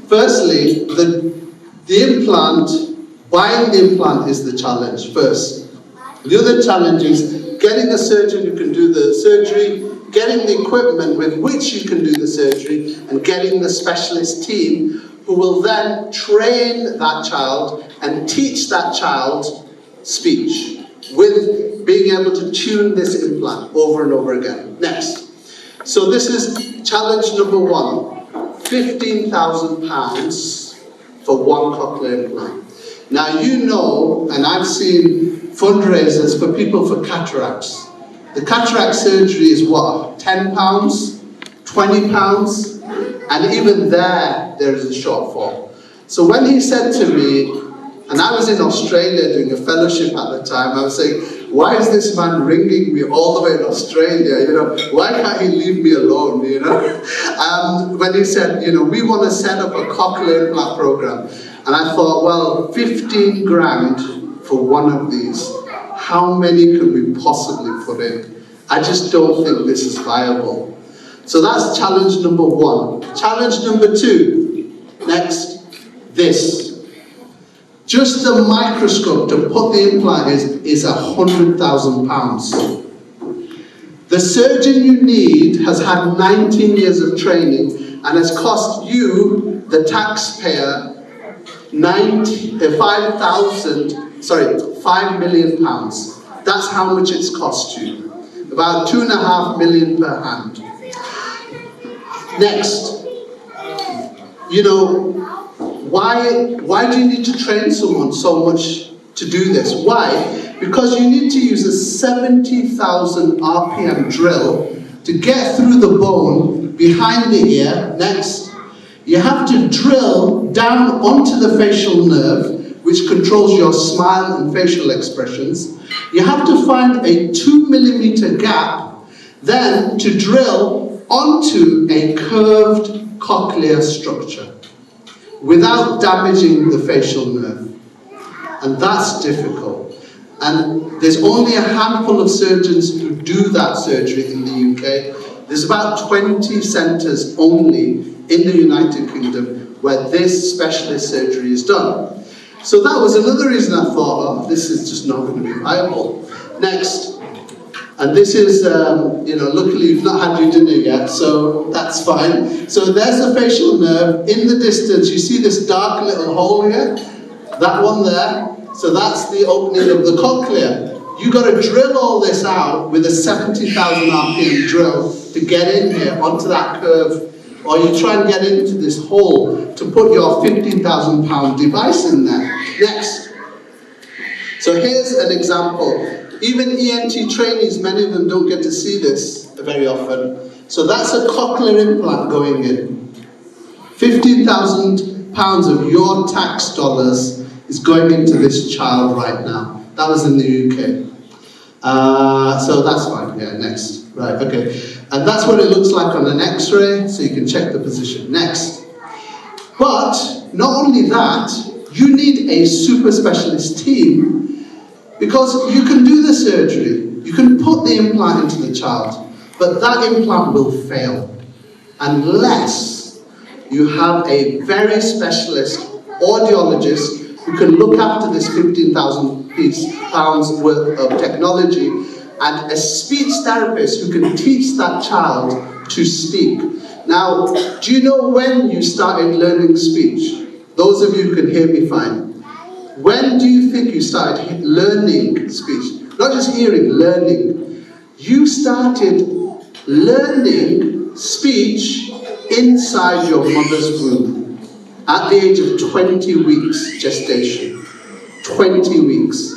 Firstly, the implant, buying the implant is the challenge first. The other challenge is getting a surgeon who can do the surgery, getting the equipment with which you can do the surgery, and getting the specialist team who will then train that child and teach that child speech with being able to tune this implant over and over again. Next. So this is challenge number 1, £15,000 for one cochlear implant. Now you know, and I've seen fundraisers for people for cataracts. The cataract surgery is what, £10, £20? And even there is a shortfall. So when he said to me, and I was in Australia doing a fellowship at the time, I was saying, why is this man ringing me all the way in Australia, you know? Why can't he leave me alone, you know? When he said, you know, we want to set up a cochlear implant program. And I thought, well, 15 grand for one of these, how many could we possibly put in? I just don't think this is viable. So that's challenge number 1. Challenge number 2, next, this. Just the microscope to put the implant is £100,000. The surgeon you need has had 19 years of training and has cost you, the taxpayer, £5 million. That's how much it's cost you. About £2.5 million per hand. Next. you know, why do you need to train someone so much to do this? Why? Because you need to use a 70,000 RPM drill to get through the bone behind the ear. Next. You have to drill down onto the facial nerve, which controls your smile and facial expressions. You have to find a 2 millimeter gap, then to drill onto a curved cochlear structure without damaging the facial nerve. And that's difficult. And there's only a handful of surgeons who do that surgery in the UK. There's about 20 centres only in the United Kingdom where this specialist surgery is done. So that was another reason I thought, oh, this is just not going to be viable. Next. And this is, you know, luckily you've not had your dinner yet, so that's fine. So there's the facial nerve. In the distance, you see this dark little hole here? That one there. So that's the opening of the cochlea. You've got to drill all this out with a 70,000 RPM drill to get in here onto that curve. Or you try and get into this hole to put your 15,000 pound device in there. Next. So here's an example. Even ENT trainees, many of them don't get to see this very often. So that's a cochlear implant going in. 15,000 pounds of your tax dollars is going into this child right now. That was in the UK. So that's fine, yeah, next. Right, okay. And that's what it looks like on an X-ray, so you can check the position. Next. But, not only that, you need a super specialist team because you can do the surgery, you can put the implant into the child, but that implant will fail unless you have a very specialist audiologist who can look after this 15,000 pounds worth of technology and a speech therapist who can teach that child to speak. Now, do you know when you started learning speech? Those of you who can hear me fine. When do you think you started learning speech? Not just hearing, learning. You started learning speech inside your mother's womb at the age of 20 weeks gestation. 20 weeks.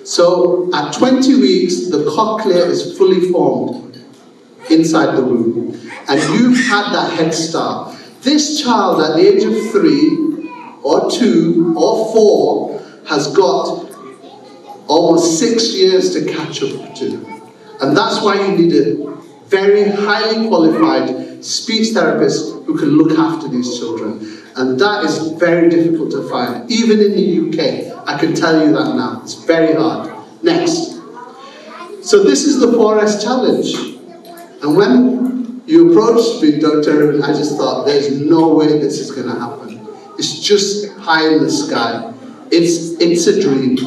So at 20 weeks, the cochlea is fully formed inside the womb. And you've had that head start. This child at the age of 3 or 2 or 4 has got almost 6 years to catch up to. And that's why you need a very highly qualified speech therapist who can look after these children. And that is very difficult to find, even in the UK. I can tell you that now. It's very hard. Next. So this is the 4S challenge. And when you approached me, Dr. Haroon, I just thought, there's no way this is going to happen. It's just high in the sky. It's a dream.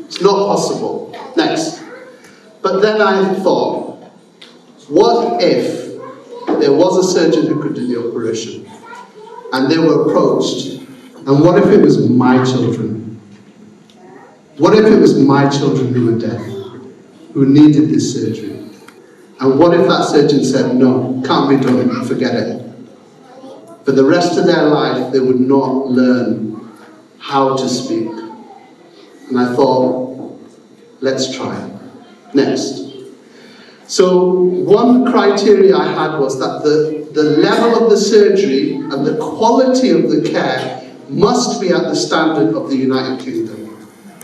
It's not possible. Next. But then I thought, what if there was a surgeon who could do the operation? And they were approached. And what if it was my children? What if it was my children who were deaf, who needed this surgery? And what if that surgeon said, no, can't be done, forget it. For the rest of their life, they would not learn how to speak. And I thought, let's try. Next. So one criteria I had was that the level of the surgery and the quality of the care must be at the standard of the United Kingdom.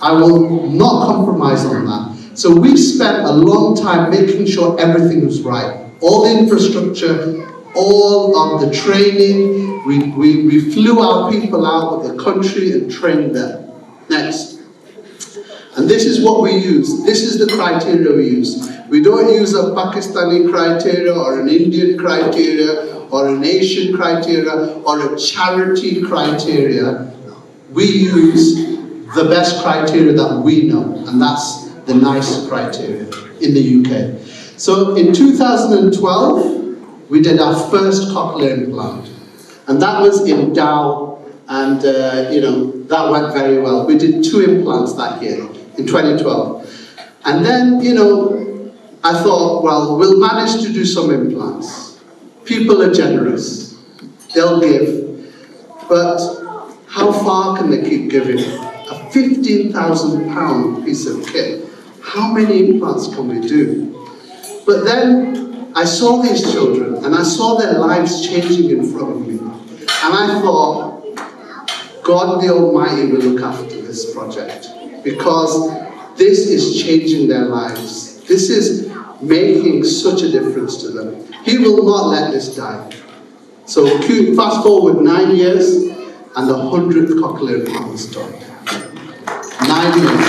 I will not compromise on that. So we spent a long time making sure everything was right. All the infrastructure, all of the training, we flew our people out of the country and trained them. Next. And this is what we use. This is the criteria we use. We don't use a Pakistani criteria or an Indian criteria or an Asian criteria or a charity criteria. We use the best criteria that we know, and that's the NICE criteria in the UK. So in 2012, we did our first cochlear implant, and that was in Dow, and that went very well. We did 2 implants that year in 2012, and then I thought, well, we'll manage to do some implants. People are generous; they'll give. But how far can they keep giving? A £15,000 piece of kit. How many implants can we do? But then I saw these children and I saw their lives changing in front of me. And I thought, God the Almighty will look after this project, because this is changing their lives. This is making such a difference to them. He will not let this die. So fast forward 9 years and the 100th cochlear implant was done. 9 years.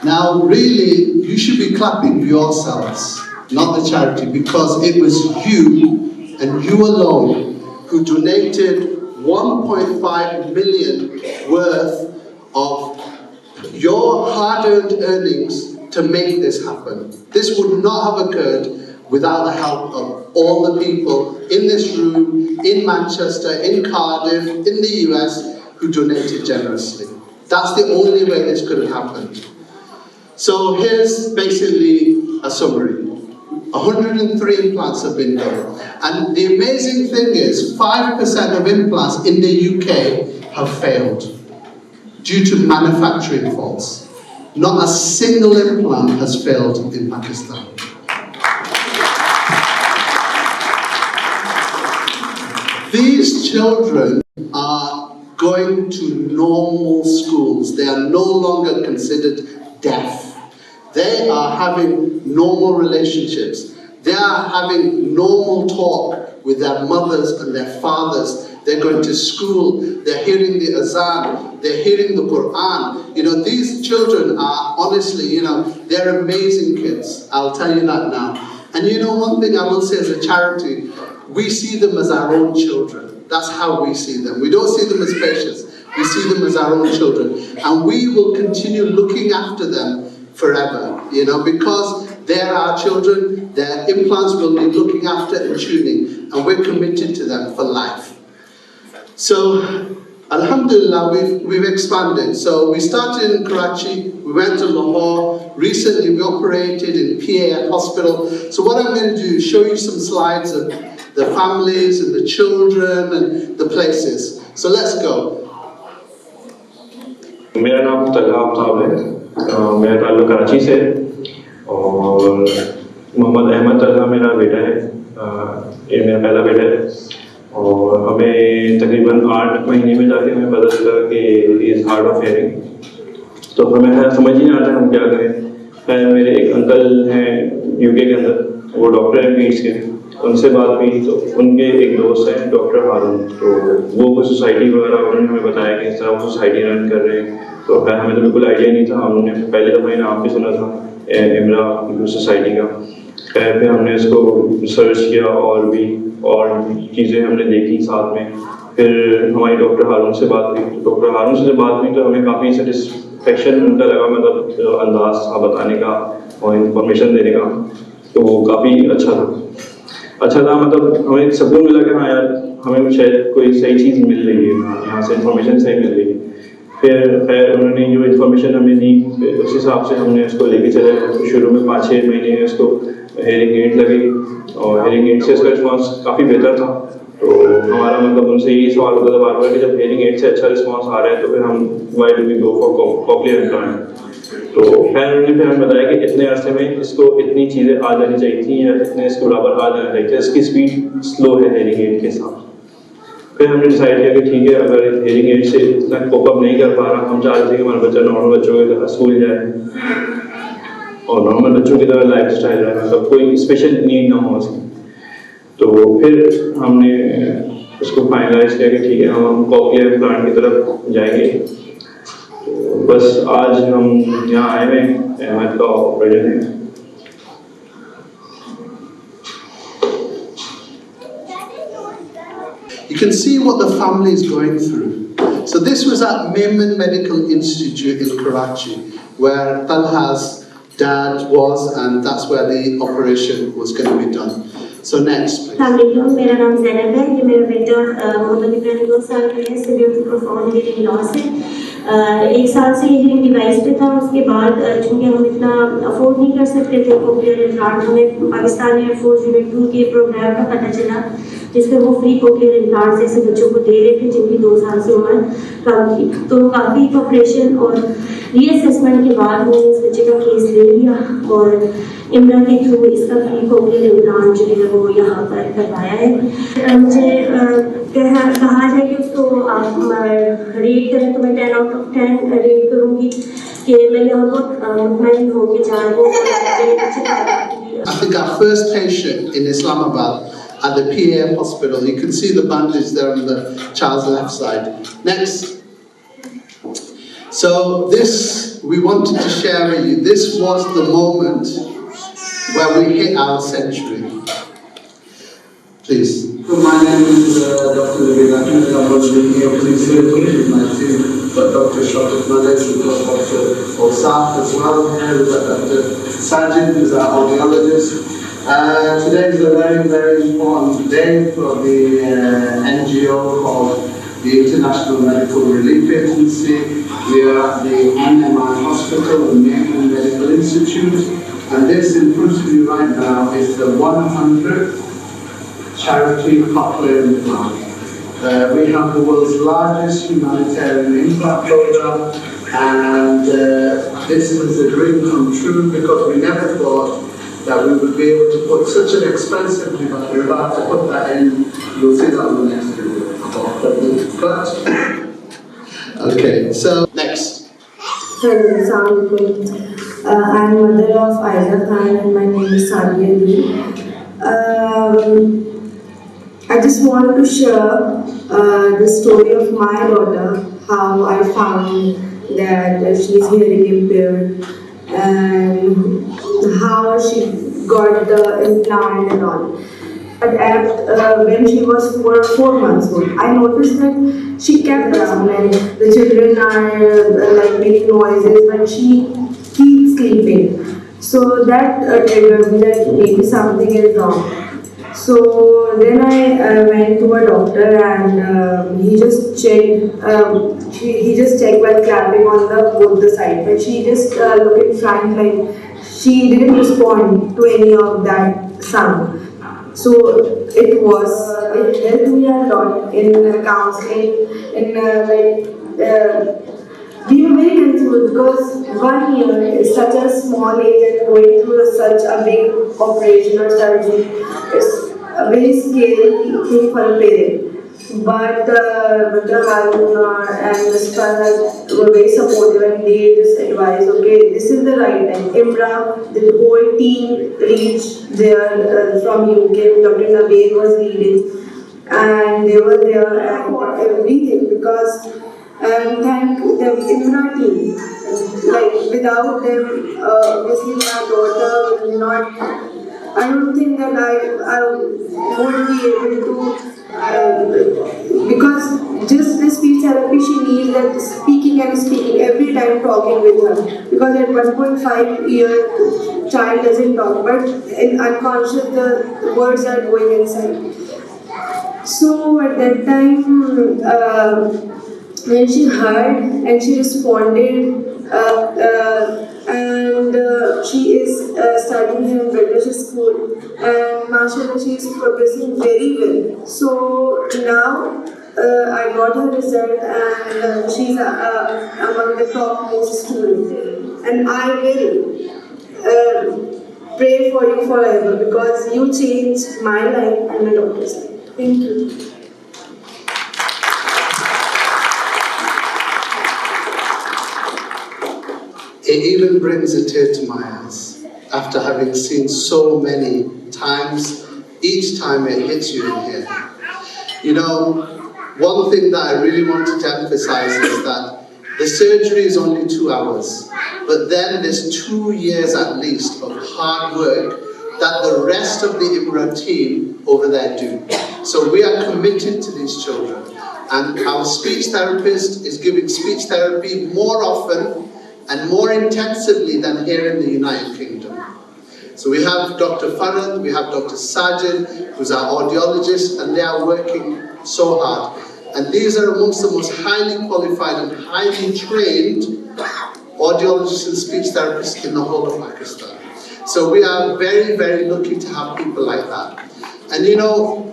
Now really, you should be clapping for yourselves, not the charity, because it was you and you alone who donated 1.5 million worth of your hard-earned earnings to make this happen. This would not have occurred without the help of all the people in this room, in Manchester, in Cardiff, in the US, who donated generously. That's the only way this could have happened. So here's basically a summary. 103 implants have been done. And the amazing thing is, 5% of implants in the UK have failed due to manufacturing faults. Not a single implant has failed in Pakistan. These children are going to normal schools. They are no longer considered deaf. They are having normal relationships. They are having normal talk with their mothers and their fathers. They're going to school. They're hearing the azan. They're hearing the Quran. You know, these children are honestly, you know, they're amazing kids. I'll tell you that now. And you know, one thing I will say as a charity, we see them as our own children. That's how we see them. We don't see them as patients. We see them as our own children. And we will continue looking after them forever, you know, because they're our children. Their implants will need looking after and tuning, and we're committed to them for life. So, alhamdulillah, we've expanded. So we started in Karachi, we went to Lahore, recently we operated in PA Hospital. So what I'm going to do is show you some slides of the families and the children and the places. So let's go. मेरा नाम तलहा आफ्ताब है, मेरा ताल्लुक कराची से और मोहम्मद अहमद तलहा मेरा बेटा है, ये मेरा पहला बेटा है और हमें तकरीबन 8 महीने में जाके हमें पता चला कि he is hard of hearing, तो हमें समझ ही नहीं आता हम क्या करें। मेरे एक अंकल हैं यूके के अंदर, वो डॉक्टर हैं पीट्स के, उनसे बात हुई तो उनके एक दोस्त हैं डॉक्टर हारून, तो वो कोई सोसाइटी वगैरह उन्होंने हमें बताया कि इस तरह वो सोसाइटी रन कर रहे हैं। तो खैर हमें तो बिल्कुल आइडिया नहीं था, हमने पहले दफ़ा ही नाम भी सुना था IMRA सोसाइटी का। खैर फिर हमने इसको रिसर्च किया और भी और चीज़ें हमने देखी साथ में। फिर हमारी डॉक्टर हारून से बात हुई, डॉक्टर हारून से बात हुई तो हमें काफ़ी सेटिस्फेक्शन उनका लगा, मतलब अंदाज था बताने का और इंफॉर्मेशन देने का, तो वो काफ़ी अच्छा था। मतलब हमें सबको मिला कि हाँ यार हमें शायद कोई सही चीज़ मिल रही है, यहाँ से इंफॉर्मेशन सही मिल रही है। फिर खैर उन्होंने जो इन्फॉर्मेशन हमें दी उस हिसाब से हमने उसको लेके चले। तो शुरू में 5-6 महीने उसको हेयरिंग एड लगी और हेयरिंग एड से उसका रिस्पॉन्स काफ़ी बेहतर था। तो हमारा मतलब उनसे यही सवाल होता था बार बार कि जब हेयरिंग एड से अच्छा रिस्पॉन्स आ रहा है तो फिर हम why do we go for cochlear implant. तो खैर उन्होंने फिर हमें बताया कि इतने अरसे में इसको इतनी चीज़ें आ जानी चाहिए थी या इतने इसको बराबर आ जाना चाहिए, इसकी स्पीड स्लो है हेयरिंग एड के साथ। फिर हमने डिसाइड किया कि ठीक है, अगर हेयरिंग एड से इतना कोप अप नहीं कर पा रहा, हम चाहते थे कि हमारा बच्चा नॉर्मल बच्चों की तरह स्कूल जाए और नॉर्मल बच्चों की तरह लाइफ स्टाइल रहे, मतलब कोई स्पेशल नीड ना हो उसकी। तो फिर हमने उसको फाइनलाइज किया कि ठीक है हम कॉकलियर इम्प्लांट की तरफ जाएंगे। तो बस आज हम यहाँ आए हैं, अहमद का ऑपरेशन है। You can see what the family is going through. So this was at Memon Medical Institute in Karachi, where Talha's dad was, and that's where the operation was going to be done. So next, please. मेरा नाम ज़ैनब है, ये मेरा बेटा मोहम्मद इब्राहिम 2 साल का है, serious perform hearing loss है। एक साल से हीयरिंग डिवाइस पे था, उसके बाद चूँकि हम इतना अफोर्ड नहीं कर सकते थे कोक्लियर इम्प्लांट, हमें पाकिस्तान एयरफोर्स यूनिट 2 के प्रोग्राम का पता चला जिसमें वो फ्री कोक्लियर इम्प्लांट ऐसे बच्चों को दे रहे थे जिनकी 2 साल से उम्र कम थी। तो काफ़ी ऑपरेशन और रीअसेसमेंट के बाद मैंने इस बच्चे का केस ले लिया और इमरा के थ्रू इसका फ्री कोक्लियर इम्प्लांट जो है वो यहाँ पर करवाया है। मुझे कहा जाए कि उसको आप रेट करें तो मैं 10 out of 10 रेट करूँगी कि मैं यहाँ बहुत मुतमईन हूँ कि चाहे वो I think our first patient in Islamabad at the PAF hospital, you can see the bandage there on the child's left side. Next. So this, we wanted to share with you, this was the moment where we hit our century. Please. So my name is Dr. Naweed. I'm going to be here please with my team, but Dr. Max Malik, we've got Dr. Osaf as well here, we've got Dr. Sajid, who's our audiologist. Today is a very, very important day for the NGO called the International Medical Relief Agency. We are at the IMRA Hospital, the Birmingham Medical Institute, and this in front of you right now is the 100th charity cochlear implant. We have the world's largest humanitarian implant program, and this is a dream come true because we never thought that we would be able to put such an expensive device. We're about to put that in, you'll see that on the next video. But, okay, so next. Hello, I'm mother of Ijaz and my name is Sadia. I just want to share the story of my daughter, how I found that she's hearing impaired and how she got the implant and all. But when she was 4 months old, I noticed that she kept around and the children are like making noises but she keeps sleeping. So that triggered me that maybe something is wrong. So then I went to a doctor and he just checked. He just checked by clapping on both the sides, but she just looked in front like she didn't respond to any of that sound. So it helped me a lot in counseling, we were very confused because 1 year is such a small age and going through such a big operation or surgery is a very scary thing for a parent. But Dr. Haroon and Mr. Ahmad were very supportive and they just advised, okay, this is the right time. IMRA, the whole team reached there from UK. Dr. Noweed was leading and they were there for everything because thank the IMRA team. Like without them, obviously my daughter will not. I don't think that I won't be able to. Because just this speech therapy, she needs that speaking and speaking every time talking with her. Because at 1.5-year child doesn't talk, but in unconscious the words are going inside. So at that time. When she heard and she responded and she is studying here in British school and mashallah she is progressing very well. So now I got her result and she's among the top most students and I will pray for you forever because you changed my life and my daughter's life. Thank you. It even brings a tear to my eyes after having seen so many times. Each time it hits you in here. You know, one thing that I really wanted to emphasize is that the surgery is only 2 hours, but then there's 2 years at least of hard work that the rest of the IMRA team over there do. So we are committed to these children, and our speech therapist is giving speech therapy more often and more intensively than here in the United Kingdom. So we have Dr. Farad, we have Dr. Sajid, who's our audiologist, and they are working so hard. And these are amongst the most highly qualified and highly trained audiologists and speech therapists in the whole of Pakistan. So we are very, very lucky to have people like that. And you know,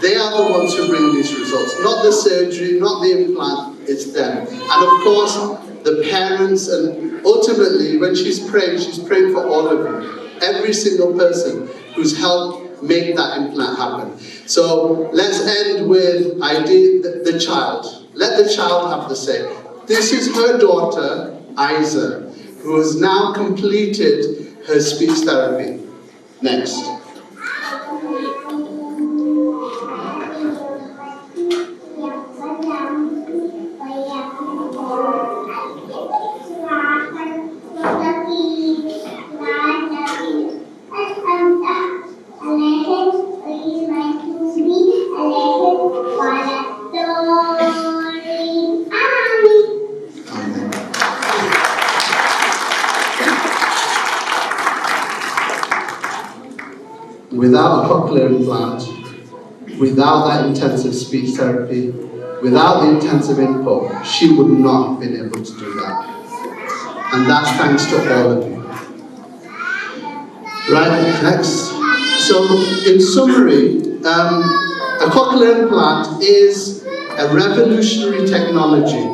they are the ones who bring these results. Not the surgery, not the implant, it's them. And of course, the parents, and ultimately, when she's praying for all of you. Every single person who's helped make that implant happen. So let's end with the child. Let the child have the say. This is her daughter, Ijaz, who has now completed her speech therapy. Next. Without a cochlear implant, without that intensive speech therapy, without the intensive input, she would not have been able to do that. And that's thanks to all of you. Right, next. So, in summary, a cochlear implant is a revolutionary technology.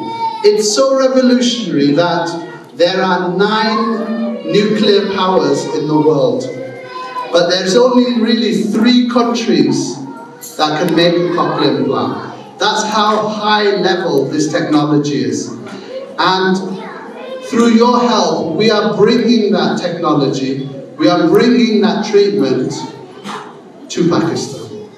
It's so revolutionary that there are 9 nuclear powers in the world. But there's only really 3 countries that can make a cochlear implant. That's how high level this technology is. And through your help, we are bringing that technology, we are bringing that treatment to Pakistan.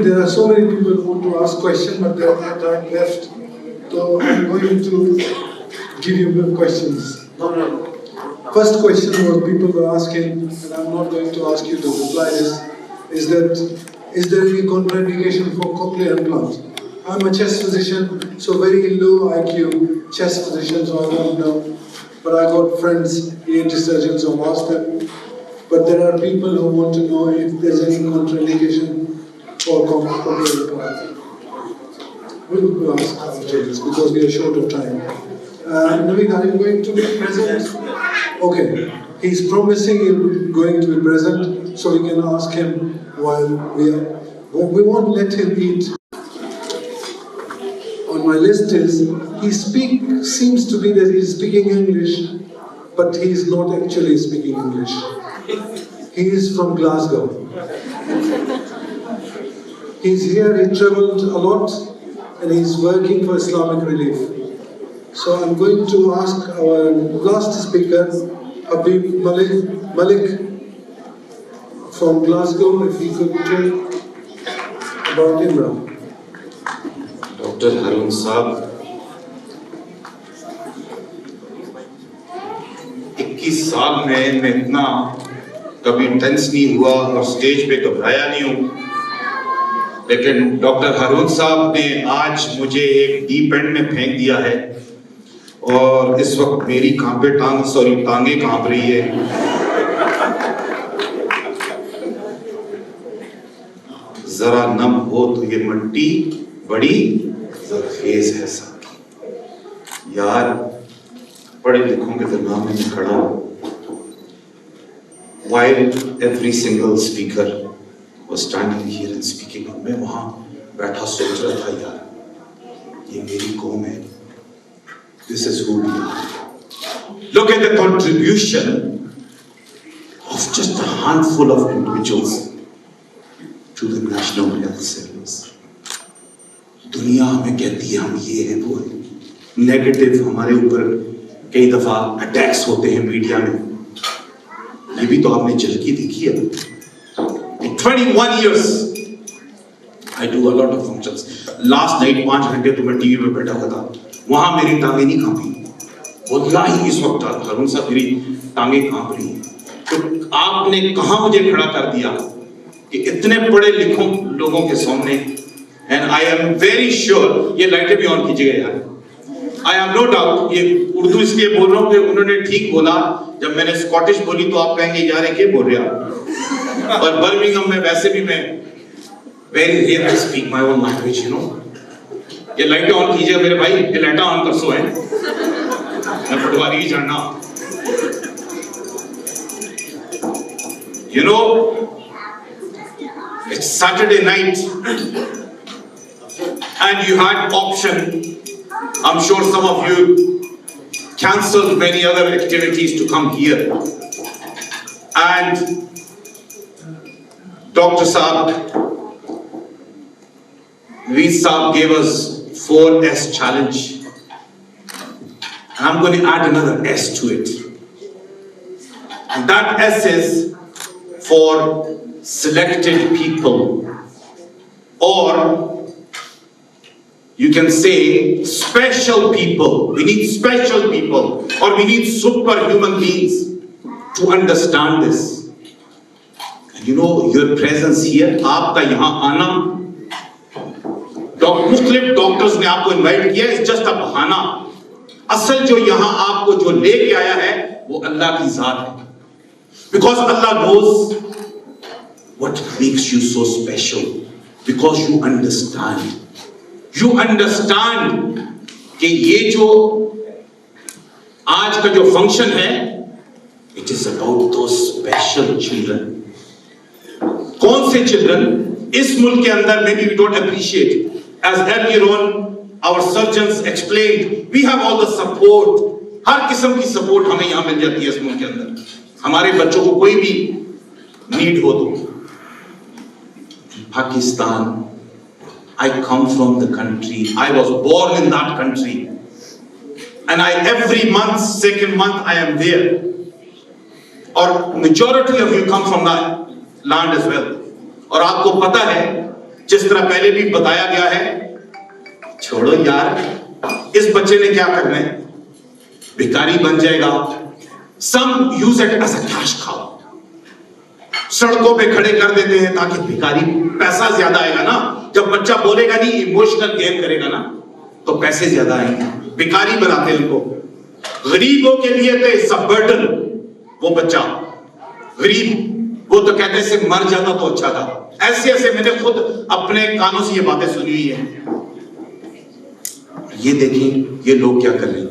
There are so many people who want to ask questions, but there is no time left. So I'm going to give you questions. First question was people were asking, and I'm not going to ask you to reply this, is there any contraindication for cochlear implant? I'm a chest physician, so very low IQ chest physician, so I don't know. But I got friends, ENT surgeons, so I'll ask them. But there are people who want to know if there's any contraindication for cochlear implant. We'll ask after this because we are short of time. Noweed, are you going to be present? Okay. He's promising he's going to be present, so we can ask him while we are. We won't let him eat. On my list is, seems to be that he's speaking English, but he's not actually speaking English. He is from Glasgow. He's here, he traveled a lot, and he's working for Islamic Relief. So I'm going to ask our last speaker, Habib Malik from Glasgow, if he could talk about IMRA. Dr. Haroon साहब, 21 साल में मैं इतना कभी tense नहीं हुआ और stage पे घबराया नहीं हूँ, लेकिन डॉक्टर हारून साहब ने आज मुझे एक डीप एंड में फेंक दिया है और इस वक्त मेरी टांगे कांप रही है। जरा नम हो तो ये मट्टी बड़ी जरखेज है साहब। यार पढ़े लिखों के दरमियान में खड़ा हूं। While every single speaker was standing here and speaking, मैं वहां बैठा सोच रहा था यार ये मेरी कौम है। This is who we are. Look at the contribution of just a handful of individuals to the national health service. दुनिया हमें कहती है हम ये हैं वो हैं, नेगेटिव हमारे ऊपर कई दफा अटैक्स होते हैं मीडिया में, ये भी तो आपने झलकी देखी है। In 21 years I do a lot of functions. Last night 5 घंटे तो मैं टीवी पे बैठा हुआ था, वहां मेरी टांगे नहीं कांपी। वल्लाही इस वक्त हारून साहब मेरी टांगे कांप रही हैं। तो आपने कहां मुझे खड़ा कर दिया कि इतने पढ़े लिखों लोगों के सामने, and I am very sure, ये लाइटें भी ऑन कीजिएगा यार। I have no doubt, ये उर्दू इसलिए बोल रहा हूँ कि उन्होंने ठीक बोला, जब मैंने स्कॉटिश बोली तो आप कहेंगे यार ये क्या बोल रहे हैं आप। और बर्मिंघम में वैसे भी मैं very rare to speak my own language, you know. ये लाइट ऑन कीजिए मेरे भाई, ये लाइट ऑन कर सो है, मैं पटवारी ही जानना। You know, it's Saturday night and you had option. I'm sure some of you cancelled many other activities to come here. And Dr. Saab, Naweed Saab gave us 4S challenge. And I'm going to add another S to it. And that S is for selected people, or you can say special people. We need special people, or we need superhuman beings to understand this. And you know, your presence here, आपका यहाँ आना, मुख्तलिफ doctors ने आपको invite किया, is just a बहाना। असल जो यहाँ आपको जो लेके आया है वो अल्लाह की जात है। Because Allah knows what makes you so special. Because you understand. You understand कि ये जो आज का जो फंक्शन है, it is about those special children. कौन से children? इस मुल्क के अंदर maybe we don't appreciate. As earlier on, our surgeons explained, we have all the support. हर किस्म की support हमें यहाँ मिल जाती है इस मुल्क के अंदर। हमारे बच्चों को कोई भी नीड हो तो। Pakistan, I come from the country, I was born in that country, and every month, second month I am there, or majority of you come from that land as well. और आपको पता है, जिस तरह पहले भी बताया गया है, छोड़ो यार, इस बच्चे ने क्या करना है, भिखारी बन जाएगा। Some use it as a cash cow. सड़कों पे खड़े कर देते हैं ताकि भिखारी, पैसा ज्यादा आएगा ना, जब बच्चा बोलेगा नहीं, इमोशनल गेम करेगा ना, तो पैसे ज्यादा आएंगे, भिखारी बनाते हैं उनको। गरीबों के लिए तो इट्स अ बर्डन, वो बच्चा गरीब, वो तो कहते से मर जाता तो अच्छा था। ऐसे ऐसे मैंने खुद अपने कानों से ये बातें सुनी हुई है। ये देखें ये लोग क्या कर रहे हैं।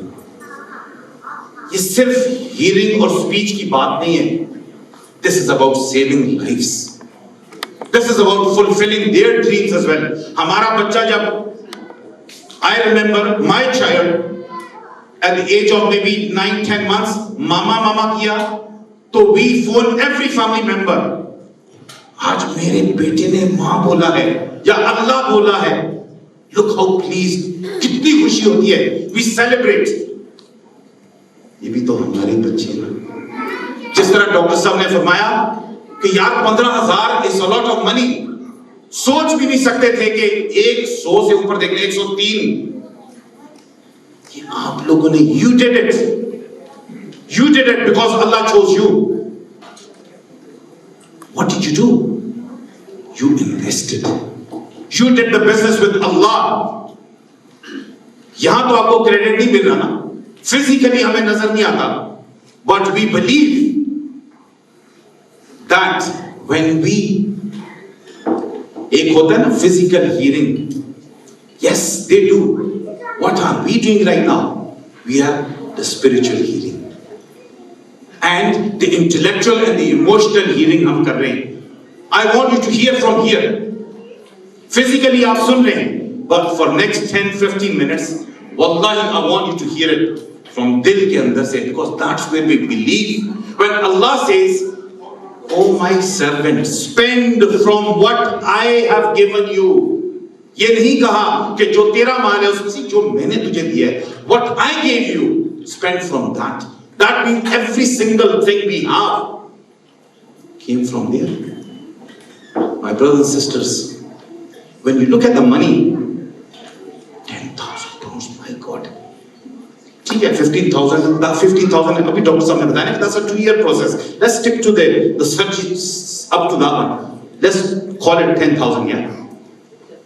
ये सिर्फ हियरिंग और स्पीच की बात नहीं है। This is about saving lives. This is about fulfilling their dreams as well. हमारा बच्चा जब I remember my child at the age of maybe 9-10 months मामा मामा किया तो we phone every family member. आज मेरे बेटे ने माँ बोला है या अल्लाह बोला है, look how pleased, कितनी खुशी होती है, we celebrate. ये भी तो हमारे बच्चे हैं। जिस तरह डॉक्टर साहब ने फरमाया कि यार 15,000 is a lot of money, सोच भी नहीं सकते थे कि 100 से ऊपर देख ले 103। ये आप लोगों ने, you did it because Allah chose you. What did you do? You invested. You did the business with Allah. यहां तो आपको क्रेडिट नहीं मिल रहा ना, फिजिकली हमें नजर नहीं आता, but we believe that when we, एक होता है ना physical hearing, yes they do. What are we doing right now? We are the spiritual hearing and the intellectual and the emotional hearing हम कर रहे हैं. I want you to hear from here. Physically आप सुन रहे हैं, but for next 10-15 minutes, wallahi I want you to hear it from दिल के अंदर से, because that's where we believe. When Allah says, "Oh my servant, spend from what I have given you," ये नहीं कहा कि जो तेरा माल है उसमें से जो मैंने तुझे दिया है, what I gave you, spend from that. That means every single thing we have came from there. My brothers and sisters, when you look at the money, 10,000 pounds, my God. ठीक है, 15,000 अभी डॉक्टर साहब ने बताया कि that's a 2-year process. Let's stick to the surgery up to that one. Let's call it 10,000, yeah.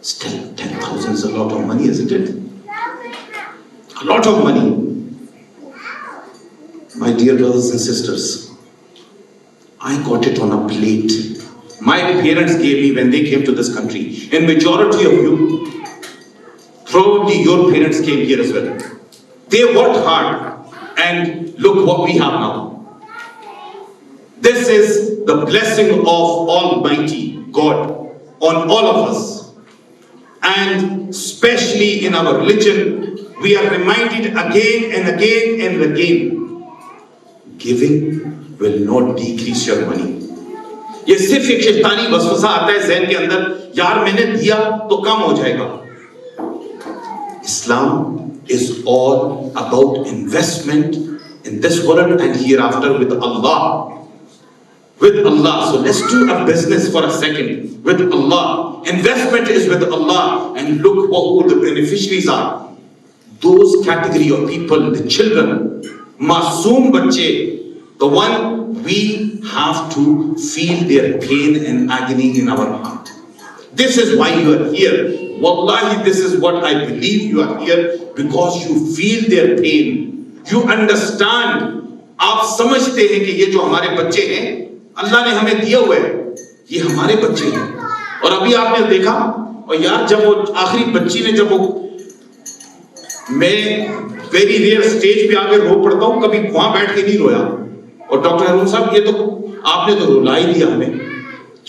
Still, 10,000 is a lot of money, isn't it? A lot of money. My dear brothers and sisters, I got it on a plate. my parents gave me when they came to this country. And majority of you, probably your parents came here as well. They worked hard, and look what we have now. This is the blessing of Almighty God on all of us. And especially in our religion, we are reminded again and again and again, giving will not decrease your money. ये सिर्फ एक शैतानी वसवसा आता है ज़हन के अंदर, यार मैंने दिया तो कम हो जाएगा. Islam is all about investment in this world and hereafter with Allah. With Allah. So let's do a business for a second with Allah. Investment is with Allah, and look who the beneficiaries are. Those category of people, the children, masoom bache, the one we have to feel their pain and agony in our heart. This is why you are here. Wallahi, this is what I believe you are here, because you feel their pain. You understand. आप समझते हैं कि ये जो हमारे बच्चे हैं, अल्लाह ने हमें दिया हुआ है, ये हमारे बच्चे हैं. और अभी आपने देखा, और यार जब वो आखिरी बच्ची ने, जब वो, मैं वेरी रेयर स्टेज पे आकर रो पड़ता हूँ, कभी वहां बैठ के नहीं रोया. और डॉक्टर हरून साहब, ये तो आपने तो रुला ही दिया हमें.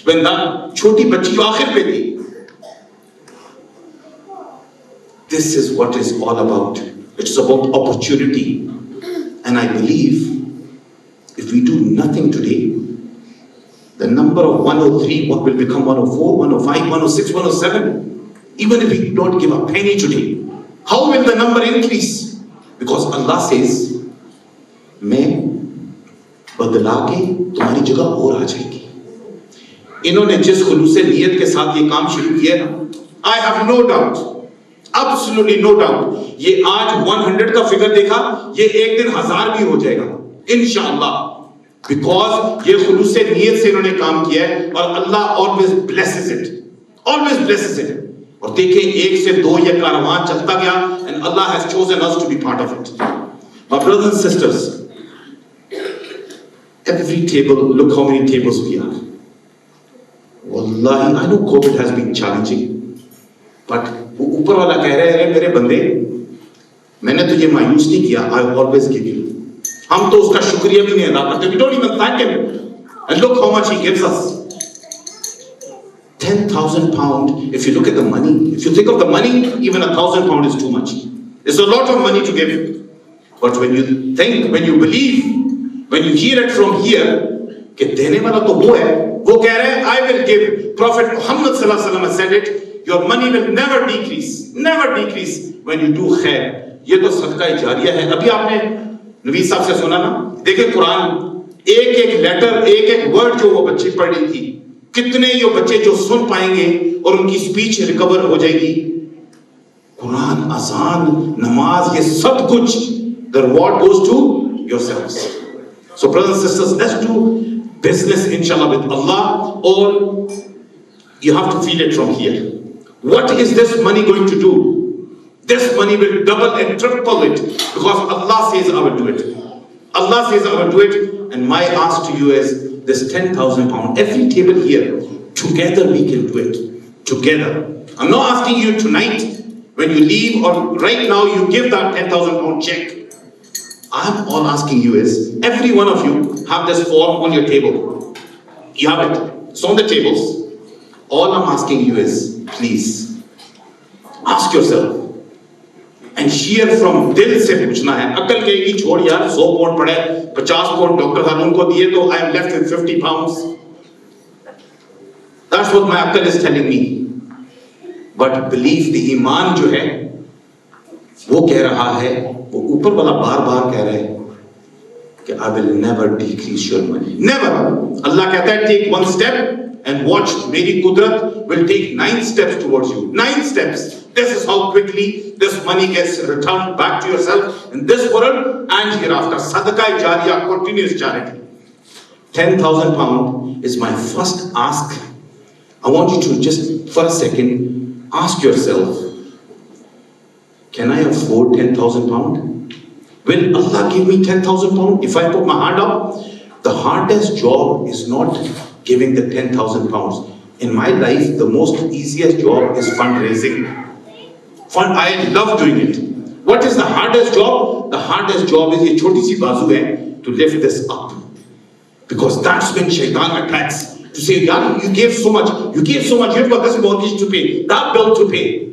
बंदा छोटी बच्ची जो आखिर पे थी. This is what is all about. It's about opportunity. And I believe if we do nothing today, the number of 103 will become 104, 105, 106, 107. Even if we don't give a penny today, how will the number increase? Because Allah says, मैं बदला के तुम्हारी जगह और आ जाएगी. इन्होंने जिस खुलूसे नियत के साथ ये काम शुरू किया ना, I have no doubt, absolutely no doubt, ये आज 100 का फिगर देखा, ये एक दिन 1000 भी हो जाएगा, इंशाअल्लाह. Because ये खुलूसे नियत से इन्होंने काम किया है, और अल्लाह always blesses it, always blesses it. और देखें, एक से दो ये कारवां चलता गया, and Allah has chosen us to be part of it. My brothers and sisters, every table, look how many tables we are. Wallahi, I know COVID has been challenging, but ऊपर वाला कह रहे हैं, मेरे बंदे, मैंने तुझे मायूस नहीं किया, I always give you. हम तो उसका शुक्रिया भी नहीं अदा करते. We don't even thank him. And look how much he gives us. 10,000 pound, if you look at the money, if you think of the money, even 1,000 pound is too much. It's a lot of money to give. But when you think, when you believe, when you hear it from here, कि देने वाला तो वो है, वो कह रहे हैं, I will give. Prophet Muhammad sallallahu alaihi wasallam said it, your money will never decrease when you do khair. ये तो सदका जारिया है. अभी आपने नवीद साहब से सुना ना, देखिए कुरान, एक एक लेटर, एक एक वर्ड जो वो बच्ची पढ़ रही थी, कितने ये बच्चे जो सुन पाएंगे और उनकी स्पीच रिकवर हो जाएगी. कुरान, अजान, नमाज, ये सब कुछ, the reward goes to yourselves. So brothers and sisters, let's do business inshallah with Allah, or you have to feel it from here. What is this money going to do? This money will double and triple it, because Allah says I will do it. Allah says I will do it. And my ask to you is this 10,000 pound, every table here, together we can do it. Together. I'm not asking you tonight, when you leave, or right now you give that 10,000 pound check. I'm all asking you is, every one of you have this form on your table. You have it. It's on the tables. All I'm asking you is, please, ask yourself, and hear from dil se पूछना है. अकल कहेगी छोड़ यार, 100 pound पड़े, 50 pound doctor हारून को दिए तो I am left with 50 pounds. That's what my अकल is telling me. But believe the ईमान जो है, वो कह रहा है, वो ऊपर वाला बार बार कह रहे हैं कि I will never decrease your money. Never. Allah कहता है, take one step and watch, मेरी कुदरत will take 9 steps towards you. 9 steps. This is how quickly this money gets returned back to yourself in this world and hereafter. Sadaqah Jariyah, continuous charity. 10,000 pound is my first ask. I want you to just for a second ask yourself, can I afford 10,000 pound? Will Allah give me 10,000 pound if I put my hand up? The hardest job is not giving the 10,000 pounds. In my life, the most easiest job is fundraising. I love doing it. What is the hardest job? The hardest job is a choti si bazu hai, to lift this up. Because that's when shaitan attacks. To say, yeah, you gave so much, you've got this mortgage to pay, that bill to pay.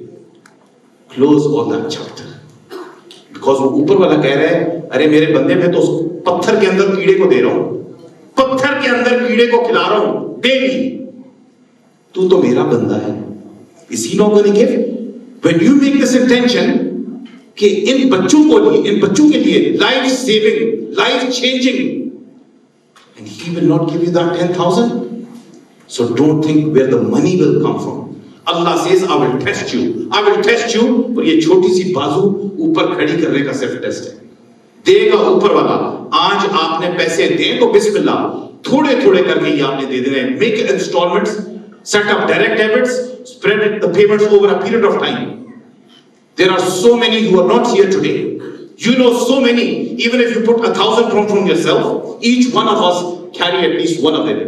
Close all that chapter. Because वो ऊपर वाला कह रहा है, अरे मेरे बंदे मैं तो पत्थर के अंदर कीड़े को दे रहा हूँ, पत्थर के अंदर कीड़े को खिला रहा हूँ, डेली. तू तो मेरा बंदा है. Is he not going to give? When you make this intention कि इन बच्चों के लिए life saving, life changing, and he will not give you that 10,000. So don't think where the money will come from. Allah says, I will test you. I will test you. और ये छोटी सी बाजू ऊपर खड़ी करने का सिर्फ टेस्ट है. देगा ऊपर वाला. आज आपने पैसे दें तो बिस्मिल्लाह. थोड़े थोड़े करके ये आपने दे देने. Make installments. Set up direct debits. Spread the payments over a period of time. There are so many who are not here today. You know so many. Even if you put 1,000 from yourself, each one of us carry at least one of them.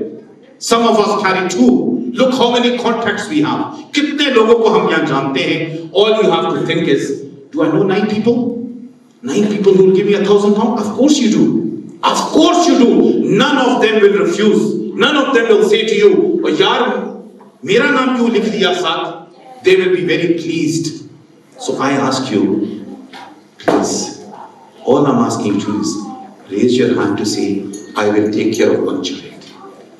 Some of us carry two. Look how many contacts we have. कितने लोगों को हम यहाँ जानते हैं. All you have to think is, do I know 9 people? 9 people who will give me 1,000 pounds? Of course you do. Of course you do. None of them will refuse. None of them will say to you, oh, यार मेरा नाम क्यों लिख दिया साथ? They will be very pleased. So I ask you, please, all I'm asking you is, raise your hand to say, I will take care of one child.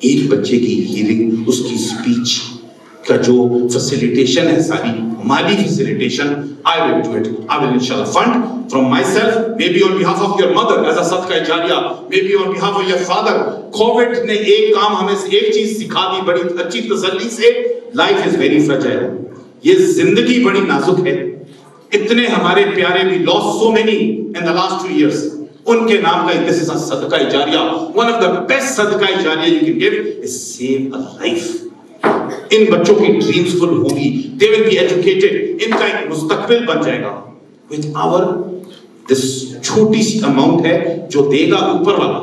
एक बच्चे की हीरिंग, उसकी स्पीच का जो फैसिलिटेशन है सारी, माली facilitation, I will do it. I will inshallah fund from myself, maybe on behalf of your mother as a sadqa jariya, maybe on behalf of your father. COVID ने एक काम हमें एक चीज सिखा दी बड़ी अच्छी तसल्ली से, life is very fragile. ये जिंदगी बड़ी नाजुक है. इतने हमारे प्यारे भी lost so many in the last 2 years. उनके नाम का this is a sadqa jariya. One of the best sadqa jariya you can give is save a life. इन बच्चों की ड्रीम्स फुल होंगी. They will be educated. इनका एक मुस्तकबिल बन जाएगा. With our this छोटी सी amount है जो देगा ऊपर वाला.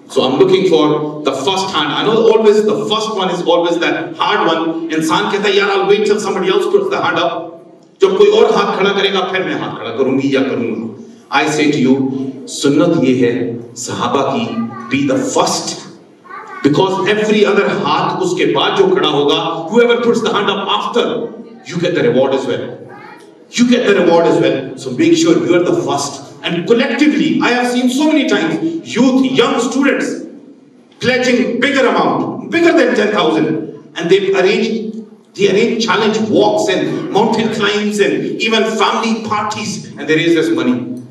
So I'm looking for the first hand. I know always the first one is always that hard one. इंसान कहता है यार I'll wait till somebody else puts the hand up. जब कोई और हाथ खड़ा करेगा फिर मैं हाथ खड़ा करूंगी या करूंगा. I say to you, सुन्नत ये है सहाबा की, be the first, because every other हाथ उसके बाद जो खड़ा होगा, whoever puts the hand up after, you get the reward as well. You get the reward as well. So make sure you are the first. And collectively, I have seen so many times youth, young students pledging bigger amount, bigger than 10,000, and they arrange challenge walks and mountain climbs and even family parties, and they raise this money.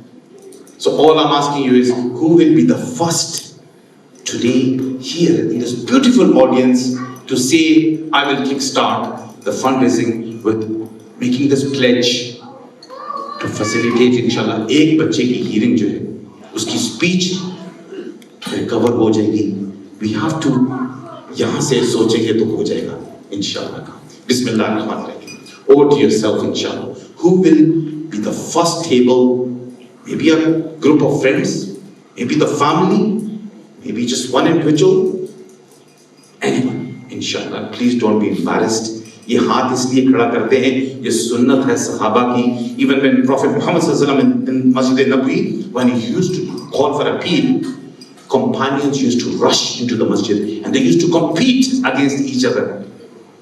So all I'm asking you is, who will be the first today here in this beautiful audience to say, I will kickstart the fundraising with making this pledge to facilitate inshallah एक बच्चे की hearing जो है, उसकी speech recover हो जाएगी. We have to यहाँ से सोचेंगे तो हो जाएगा inshallah. Bismillahirrahmanirrahim. Over to yourself inshallah. Who will be the first table? Maybe a group of friends, maybe the family, maybe just one individual, anyone, inshallah. Please don't be embarrassed. ये हाथ इसलिए खड़ा करते हैं, ये सुन्नत है सहाबा की. Even when Prophet Muhammad sallallahu alaihi wasallam in Masjid Nabawi, when he used to call for appeal, companions used to rush into the masjid and they used to compete against each other.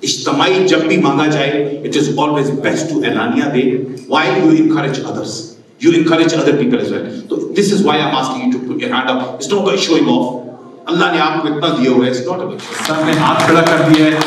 इज्तिमाई जब भी मांगा जाए, it is always best to एलानिया they, while you encourage others. You encourage other people as well. So this is why I'm asking you to put your hand up. It's not about showing off. Allah ने आपको इतना दिया हुआ है. It's not about. सब ने हाथ खड़ा कर दिया है.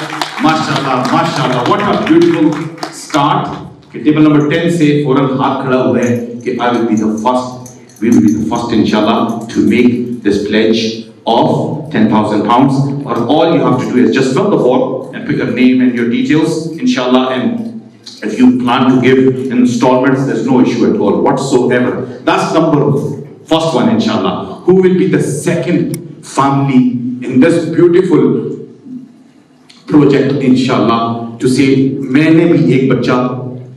माशाल्लाह, माशाल्लाह. What a beautiful start. कि table number 10 से फौरन हाथ खड़ा हुआ है कि I will be the first. We will be the first inshallah to make this pledge of 10,000 pounds. Or all you have to do is just fill the form and put your name and your details inshallah, and if you plan to give installments, there's no issue at all whatsoever. That's first one, inshallah. Who will be the second family in this beautiful project, inshallah, to say, मैंने भी एक बच्चा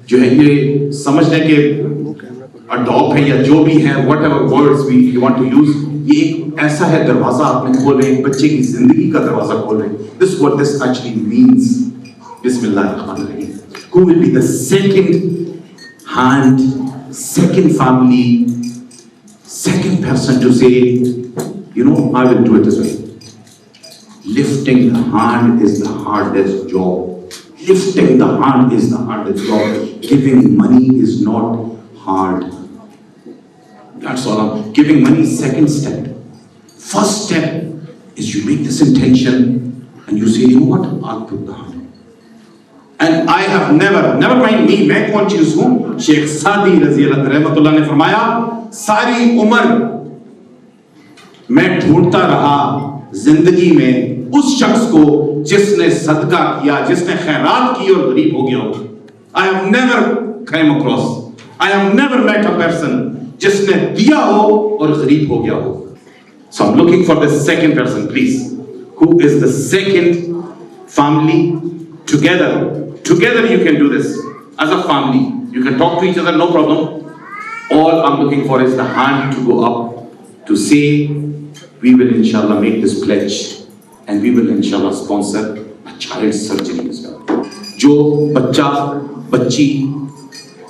जो है ये समझ लें कि adopt है या जो भी है, whatever words we want to use, ये एक ऐसा है दरवाजा आपने खोल रहे हैं, बच्चे की जिंदगी का दरवाजा खोल रहे हैं. This is what this actually means. Bismillahirrahmanirrahim. Who will be the second hand, second family, second person to say, you know, I will do it this way. Lifting the hand is the hardest job. Lifting the hand is the hardest job. Giving money is not hard. That's all. Giving money is second step. First step is you make this intention and you say, you know what, I'll put the hand. And I have never mind me, मैं कौन चीज हूँ? शेख सादी रज़ी अल्लाह रहमतुल्लाह ने फरमाया, सारी उम्र मैं ढूंढता रहा जिंदगी में उस शख्स को जिसने सदका किया, जिसने खैरात की और गरीब हो गया हो. I have never come across, I have never met a person जिसने दिया हो और गरीब हो गया हो. So I'm looking for the second person, please. Who is the second family? Together you can do this as a family. You can talk to each other, no problem. All I'm looking for is the hand to go up to say, we will inshallah make this pledge and we will inshallah sponsor a child surgery as well. जो बच्चा बच्ची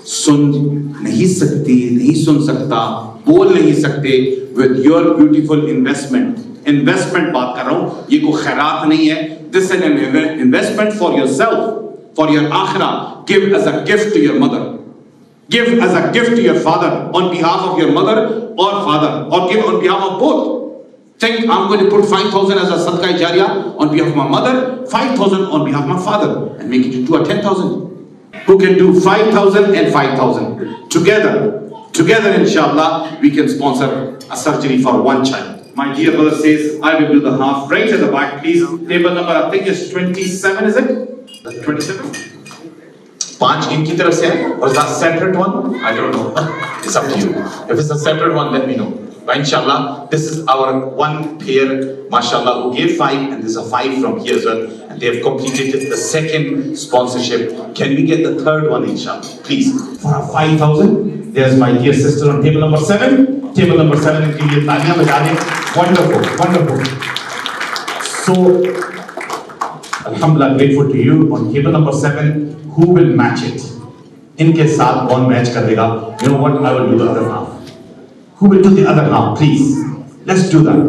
सुन नहीं सकती, नहीं सुन सकता, बोल नहीं सकते, with your beautiful investment बात कर रहा हूँ, ये कोई खैरात नहीं है. This is an investment for yourself, for your akhirah. Give as a gift to your mother. Give as a gift to your father on behalf of your mother or father, or give on behalf of both. Think, I'm going to put 5,000 as a sadaqah jariyah on behalf of my mother, 5,000 on behalf of my father, and make it into a 10,000. Who can do 5,000 and 5,000? Together inshallah, we can sponsor a surgery for one child. My dear brother says, I will do the half. Right at the back, please. Table number, I think is 27, is it? 27? 5 इनकी तरफ से है, or is that separate one? I don't know. It's up to you. If it's a separate one, let me know. But inshallah, this is our one pair, mashallah, who gave 5, and there's a 5 from here as well. And they have completed the second sponsorship. Can we get the third one, inshallah? Please. For a 5,000, there's my dear sister on table number 7. Table number 7, इनके लिए तालियां बजा दें. Wonderful. So, alhamdulillah, grateful to you. On table number 7, who will match it? इनके साथ कौन match कर देगा? You know what? I will do the other half. Who will do the other half, please? Let's do that.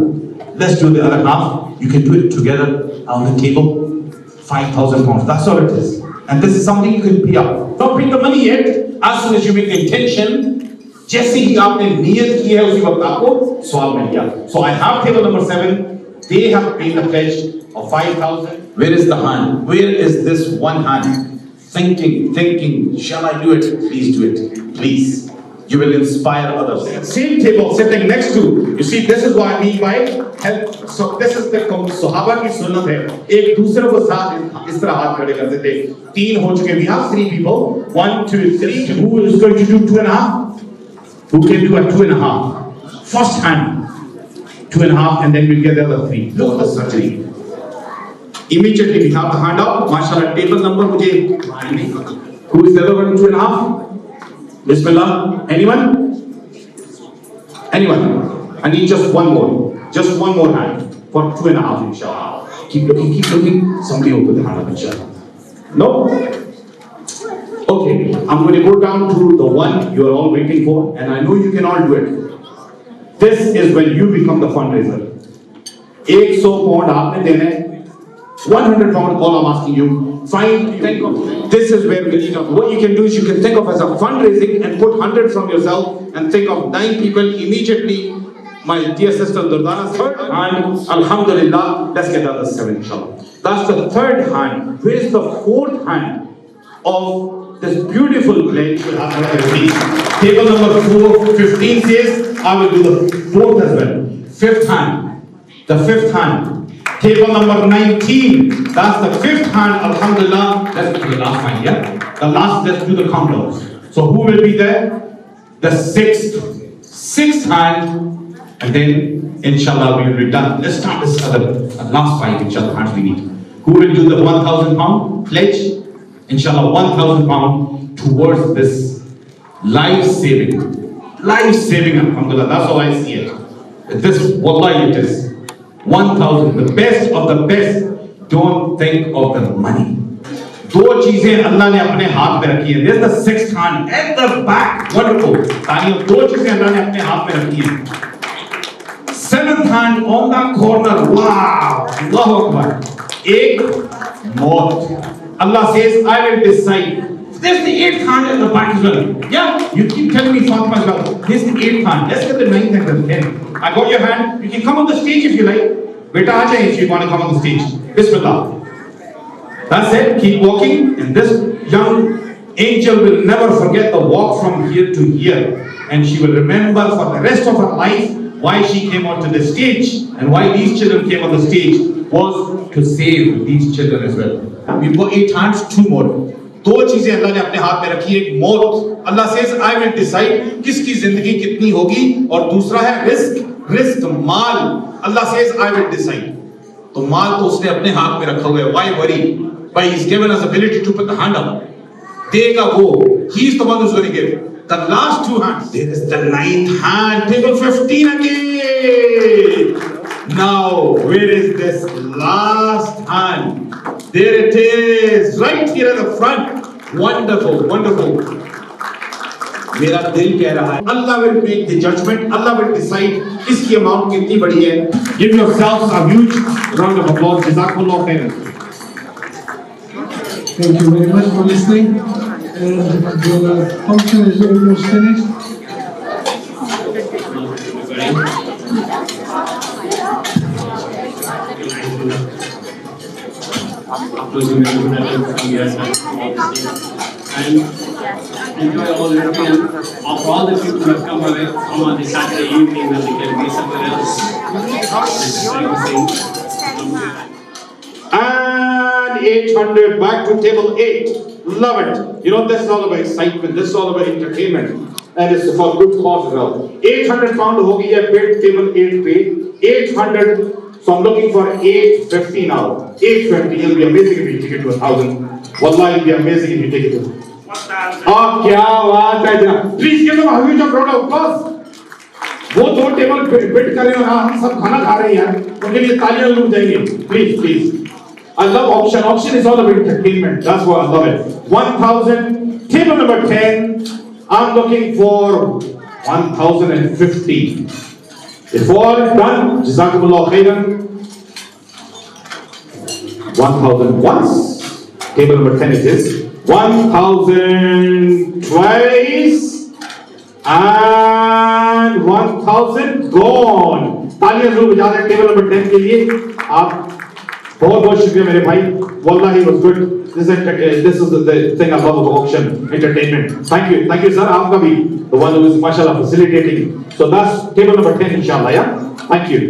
Let's do the other half. You can do it together on the table. 5,000 pounds. That's all it is. And this is something you can pay up. Don't pay the money yet. As soon as you make the intention, जैसे ही आपने नियत की है उसी वक्त आपको सवाल मिल गया. So I have table number 7. They have paid the pledge of 5,000. Where is the hand? Where is this one hand? Thinking, shall I do it? Please do it. Please. You will inspire others. Same table sitting next to. You see, this is what I mean by help. So this is the Sahaba की सुन्नत है. एक दूसरे को साथ इस तरह हाथ खड़े करते थे. 3 हो चुके. We have 3 people. 1, 2, 3. Who is going to do 2.5? Who can do a 2.5? First hand. 2.5, and then we get the other 3. Look at the surgery. Immediately we have the hand up. Mashallah, table number मुझे Who is the other one? 2.5? Bismillah. Anyone? I need just one more. Just one more hand for 2.5, inshallah. Keep looking. Somebody will put the hand up, inshallah. No? Okay, I'm going to go down to the one you are all waiting for, and I know you can all do it. This is when you become the fundraiser. 100 pound आपने देने, 100 pound, all I'm asking you. Think of, this is where we, what you can do is you can think of as a fundraising and put 100 from yourself and think of 9 people immediately. My dear sister Durdana, third hand, alhamdulillah, let's get the other 7 inshallah. That's the third hand. Where is the fourth hand of this beautiful pledge? Table number 15 says, I will do the 4th as well. 5th hand, the 5th hand. Table number 19, that's the 5th hand, alhamdulillah. Let's do the last hand, yeah? The last, let's do the countdowns. So who will be there? The 6th hand, and then inshallah we will be done. Let's start this other, last 5 inshallah hands we need. Who will do the 1,000 pound pledge? Inshallah 1,000 pound towards this life saving, alhamdulillah, that's how I see it. This, wallahi, it is 1,000, the best of the best. Don't think of the money. दो चीजें अल्लाह ने अपने हाथ में रखी हैं. There's the sixth hand at the back. Wonderful. तालियों. दो चीजें अल्लाह ने अपने हाथ में रखी हैं. Seventh hand on the corner. Wow. Allahu Akbar. एक मौत. Allah says, I will decide. There's the eighth hand at the back as well. Yeah, you keep telling me Fatima as well. There's the eighth hand. Let's get the ninth and the 10th. I got your hand. You can come on the stage if you like. Beta aa jaye if you want to come on the stage. Bismillah. That's it. Keep walking. And this young angel will never forget the walk from here to here. And she will remember for the rest of her life why she came onto the stage and why these children came on the stage was to save these children as well. We've got 8 hands, 2 more. दो चीजें अल्लाह ने अपने हाथ में रखी है. एक मौत, अल्लाह says I will decide किसकी जिंदगी कितनी होगी, और दूसरा है risk mall. Allah says I will decide. तो माल तो उसने अपने हाथ में रखा हुआ है. Why worry? But he's given us ability to put the hand up. देगा वो. He is the one who's going to give. The last 2 hands. There is the 9th hand. Table 15 again. Now, where is this last hand? There it is, right here at the front. Wonderful, wonderful. मेरा दिल कह रहा है, Allah will make the judgment. Allah will decide इसकी amount कितनी बड़ी है. Give yourselves a huge round of applause. Jazakumullah khairan. Thank you very much for listening. And the function is almost finished. And enjoy all the weekend of all the people who have come away from on the Saturday evening that they can be somewhere else. And 800 back to table 8. Love it. You know, this is all about excitement. This is all about entertainment. And it's for good cause as well. 800 pound hogi hai bid table 8 pe. 800. So I'm looking for 850 now. 850. It'll be amazing if you take it to 1,000. Wallahi, it'll be amazing if you take it to 1,000. Oh, kya baat hai janaab. Please give them a huge round of applause. वो दो table bit कर रहे हो, हम सब खाना खा रहे हैं, उनके लिए तालियां लूट जाएंगे. Please, please. I love auction. Auction is all about entertainment. That's why I love it. 1,000. Table number 10. I'm looking for 1,050. If all done, Jazakumullah khairan. 1,000 once. Table number 10 it is. 1,000 twice. And 1,000 gone. तालियां जरूर बजा दें table number 10 के लिए. आप बहुत बहुत शुक्रिया मेरे भाई. Wallahi was good. This is the thing I love about auction, entertainment. Thank you sir. आपका भी, the one who is mashallah facilitating. So that's table number 10 inshallah. Yeah. Thank you.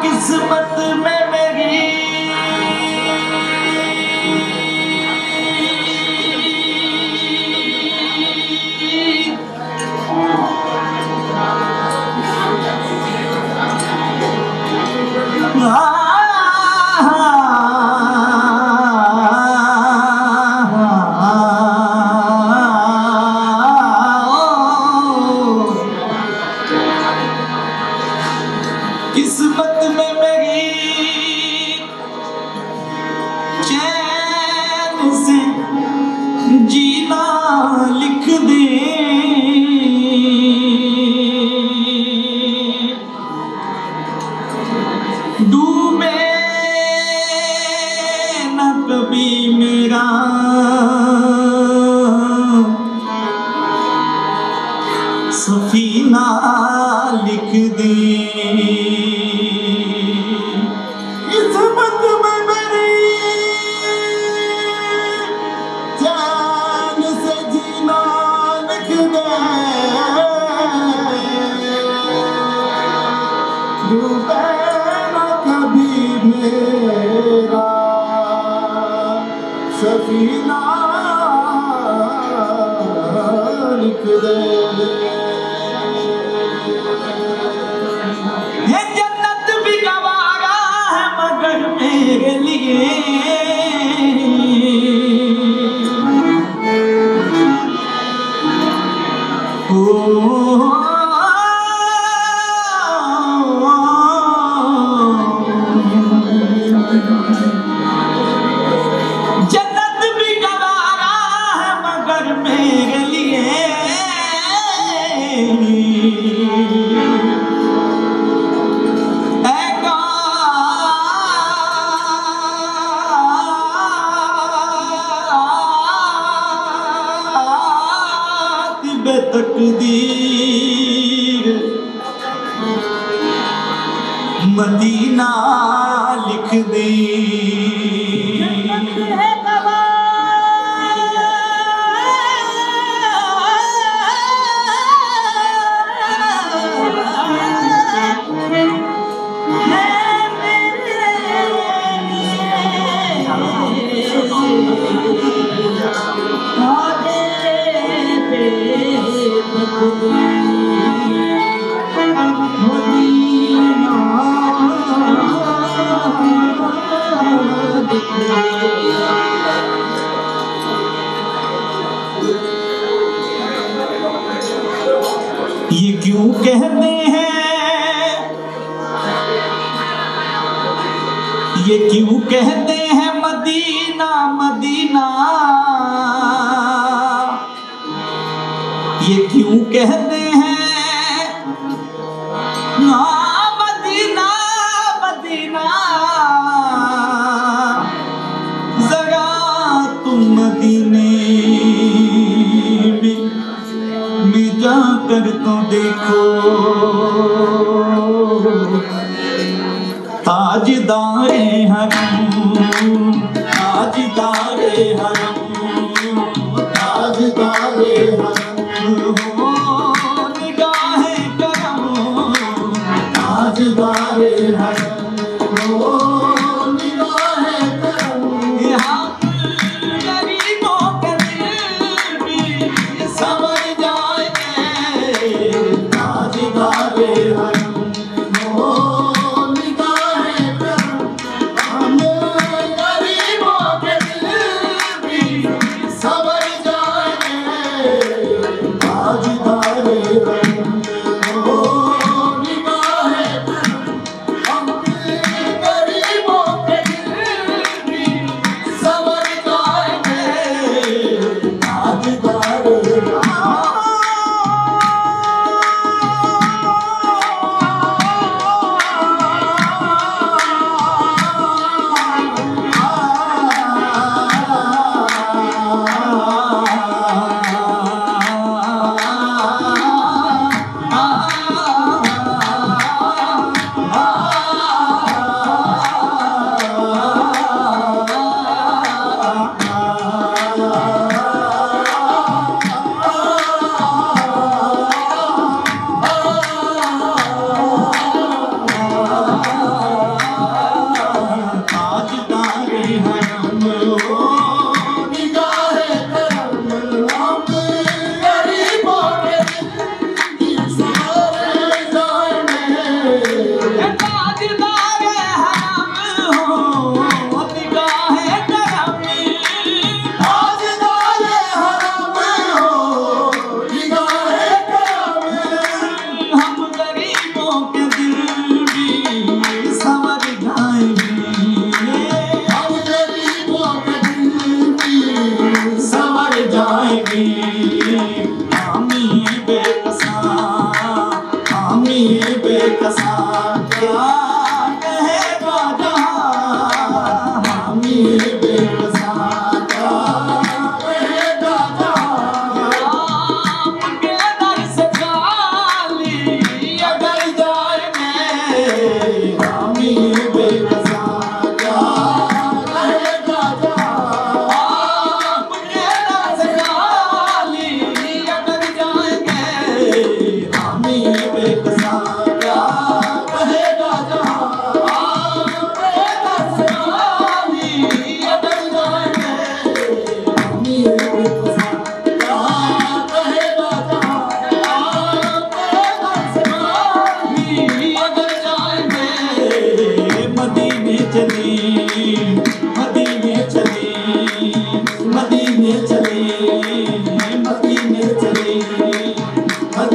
किस्मत में मेरी किस्मत में मेरी चैन से जीना लिख दे डूबे न कभी मेरा सफीना लिख दे किस्मत में मेरी जान से जीना लिख दे डूबे न कभी मेरा सफीना लिख दे ये जन्नत भी गवारा है मगर मेरे लिए जन्नत भी गवारा है मगर मेरे लिए तकदीर मदीना लिख दे ये क्यों कहते हैं ये क्यों कहते हैं मदीना मदीना ये क्यों कहते हैं ना मदीना मदीना जरा तुम मदीने में जाकर तो देखो ताजदारे हरम ताजदारे हरम ताजदारे हरम हो निगाहे करम ताजदारे हरम हो निगाहे करम यहाँ गरीबों के दिल भी समझ जाएंगे ताजदारे हरम हो निगाहे करम हमें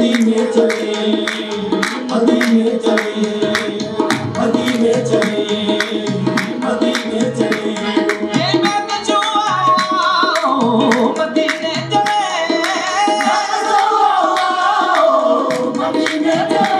मदीने चले मदीने चले मदीने चले मदीने चले ये मैं तो जो आया मदीने चले मदीने चले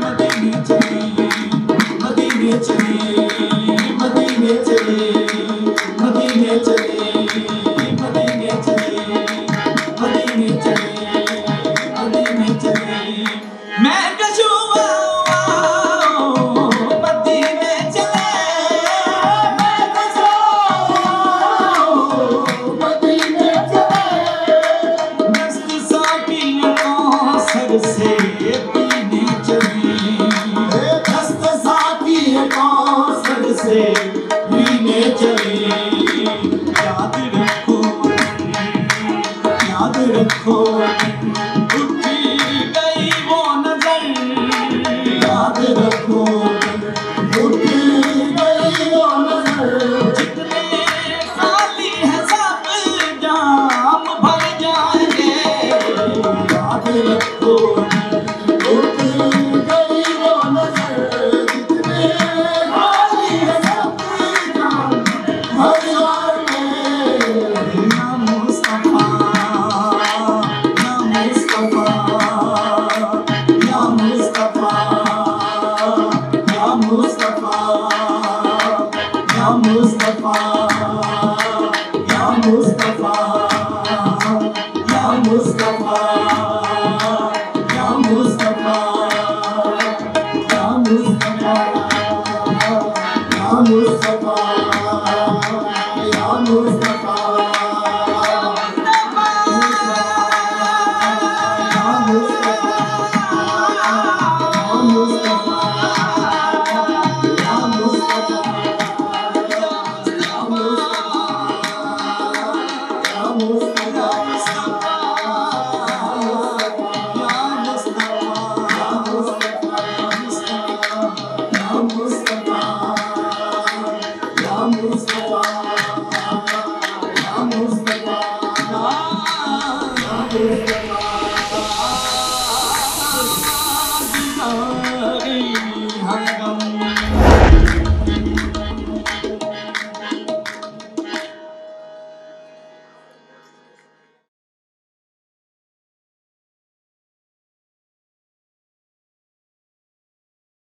मदीने चले मदीने चले मदीने चले मदीने चले मदीने चले Mustafa, ya Mustafa.